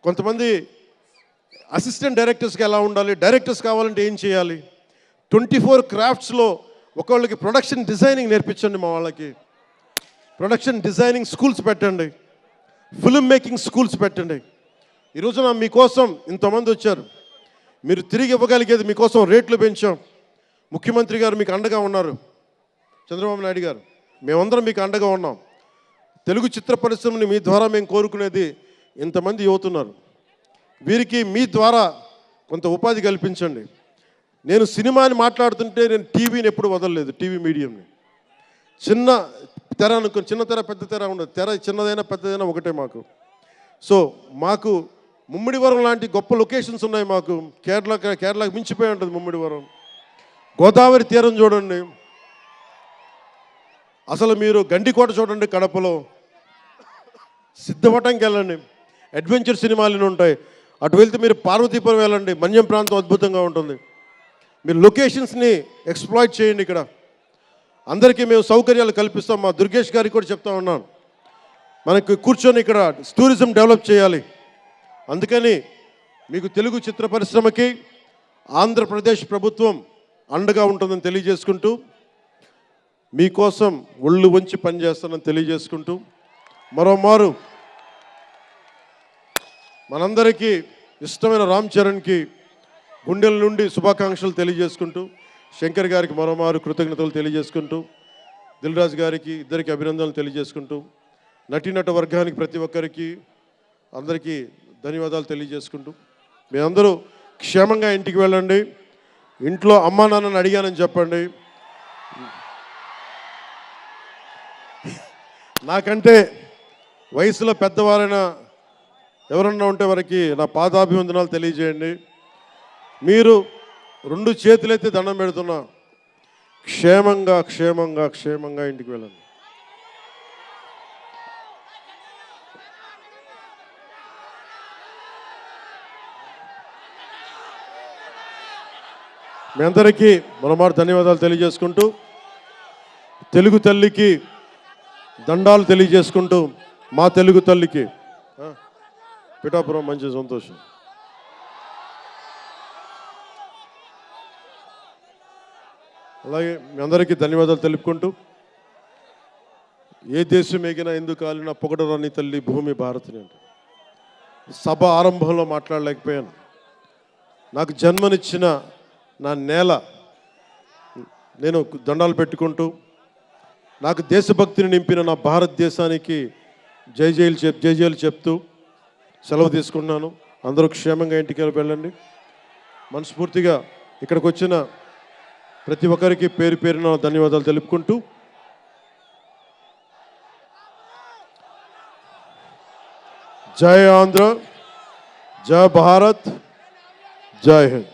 కొంతమంది అసిస్టెంట్ డైరెక్టర్స్కి ఎలా ఉండాలి, డైరెక్టర్స్ కావాలంటే ఏం చేయాలి, 24 క్రాఫ్ట్స్లో ఒకళ్ళకి ప్రొడక్షన్ డిజైనింగ్ నేర్పించండి. మా వాళ్ళకి ప్రొడక్షన్ డిజైనింగ్ స్కూల్స్ పెట్టండి. ఫిల్మ్ మేకింగ్ స్కూల్స్ పెట్టండి. ఈరోజున మీకోసం ఇంతమంది వచ్చారు. మీరు తిరిగి ఇవ్వగలిగేది మీకోసం రేట్లు పెంచాం. ముఖ్యమంత్రి గారు మీకు అండగా ఉన్నారు, చంద్రబాబు నాయుడు గారు. మేమందరం మీకు అండగా ఉన్నాం. తెలుగు చిత్ర పరిశ్రమని మీ ద్వారా మేము కోరుకునేది ఇంతమంది యువతున్నారు. వీరికి మీ ద్వారా కొంత ఉపాధి కల్పించండి. నేను సినిమాని మాట్లాడుతుంటే నేను టీవీని ఎప్పుడు వదలలేదు. టీవీ మీడియంని చిన్న తెర అనుకుని, చిన్న తెర పెద్ద తెర ఉండదు. తెర చిన్నదైనా పెద్దదైనా ఒకటే మాకు. సో మాకు ముమ్మిడివరం లాంటి గొప్ప లొకేషన్స్ ఉన్నాయి. మాకు కేరళకి మించిపోయి ఉంటుంది ముమ్మిడివరం. గోదావరి తీరం చూడండి. అసలు మీరు గండికోట చూడండి కడపలో. సిద్ధవటంకి వెళ్ళండి, అడ్వెంచర్ సినిమాలు ఉంటాయి. అటు వెళ్తే మీరు పార్వతీపురం వెళ్ళండి, మన్యం ప్రాంతం అద్భుతంగా ఉంటుంది. మీరు లొకేషన్స్ని ఎక్స్ప్లాయిట్ చేయండి. ఇక్కడ అందరికీ మేము సౌకర్యాలు కల్పిస్తాం. మా దుర్గేష్ గారికి కూడా చెప్తా ఉన్నాను, మనకి కూర్చొని ఇక్కడ టూరిజం డెవలప్ చేయాలి. అందుకని మీకు తెలుగు చిత్ర పరిశ్రమకి ఆంధ్రప్రదేశ్ ప్రభుత్వం అండగా ఉంటుందని తెలియజేసుకుంటూ, మీకోసం ఒళ్ళు వంచి పనిచేస్తానని తెలియజేసుకుంటూ, మరోమారు మనందరికీ ఇష్టమైన రామ్ చరణ్కి గుండెల నుండి శుభాకాంక్షలు తెలియజేసుకుంటూ, శంకర్ గారికి మరోమారు కృతజ్ఞతలు తెలియజేసుకుంటూ, దిల్ రాజు గారికి ఇద్దరికి అభినందనలు తెలియజేసుకుంటూ, నటీనట వర్గానికి ప్రతి ఒక్కరికి అందరికీ ధన్యవాదాలు తెలియజేసుకుంటూ, మీ అందరూ క్షేమంగా ఇంటికి వెళ్ళండి. ఇంట్లో అమ్మా నాన్నని అడిగానని చెప్పండి. నాకంటే వయసులో పెద్దవారైన ఎవరన్నా ఉంటే వారికి నా పాదాభివందనాలు తెలియజేయండి. మీరు 2 చేతులైతే దండం పెడుతున్నా, క్షేమంగా క్షేమంగా క్షేమంగా ఇంటికి వెళ్ళండి. మీ అందరికీ మరోమారు ధన్యవాదాలు తెలియజేసుకుంటూ, తెలుగు తల్లికి దండాలు తెలియజేసుకుంటూ, మా తెలుగు తల్లికి పిఠాపురం మంచి సంతోషం. అలాగే మీ అందరికీ ధన్యవాదాలు తెలుపుకుంటూ, ఏ దేశం ఎగినా ఎందుకు కాలినా పొగడరాని తల్లి భూమి భారతిని అంటే సభ ఆరంభంలో మాట్లాడలేకపోయాను. నాకు జన్మనిచ్చిన నా నేల నేను దండాలు పెట్టుకుంటూ, నాకు దేశభక్తిని నింపిన నా భారతదేశానికి జై జైలు చెప్తూ సెలవు తీసుకున్నాను. అందరూ క్షేమంగా ఇంటికి వెళ్ళండి. మనస్ఫూర్తిగా ఇక్కడికి వచ్చిన ప్రతి ఒక్కరికి పేరు పేరున ధన్యవాదాలు తెలుపుకుంటూ, జై ఆంధ్ర, జై భారత్, జై హింద్.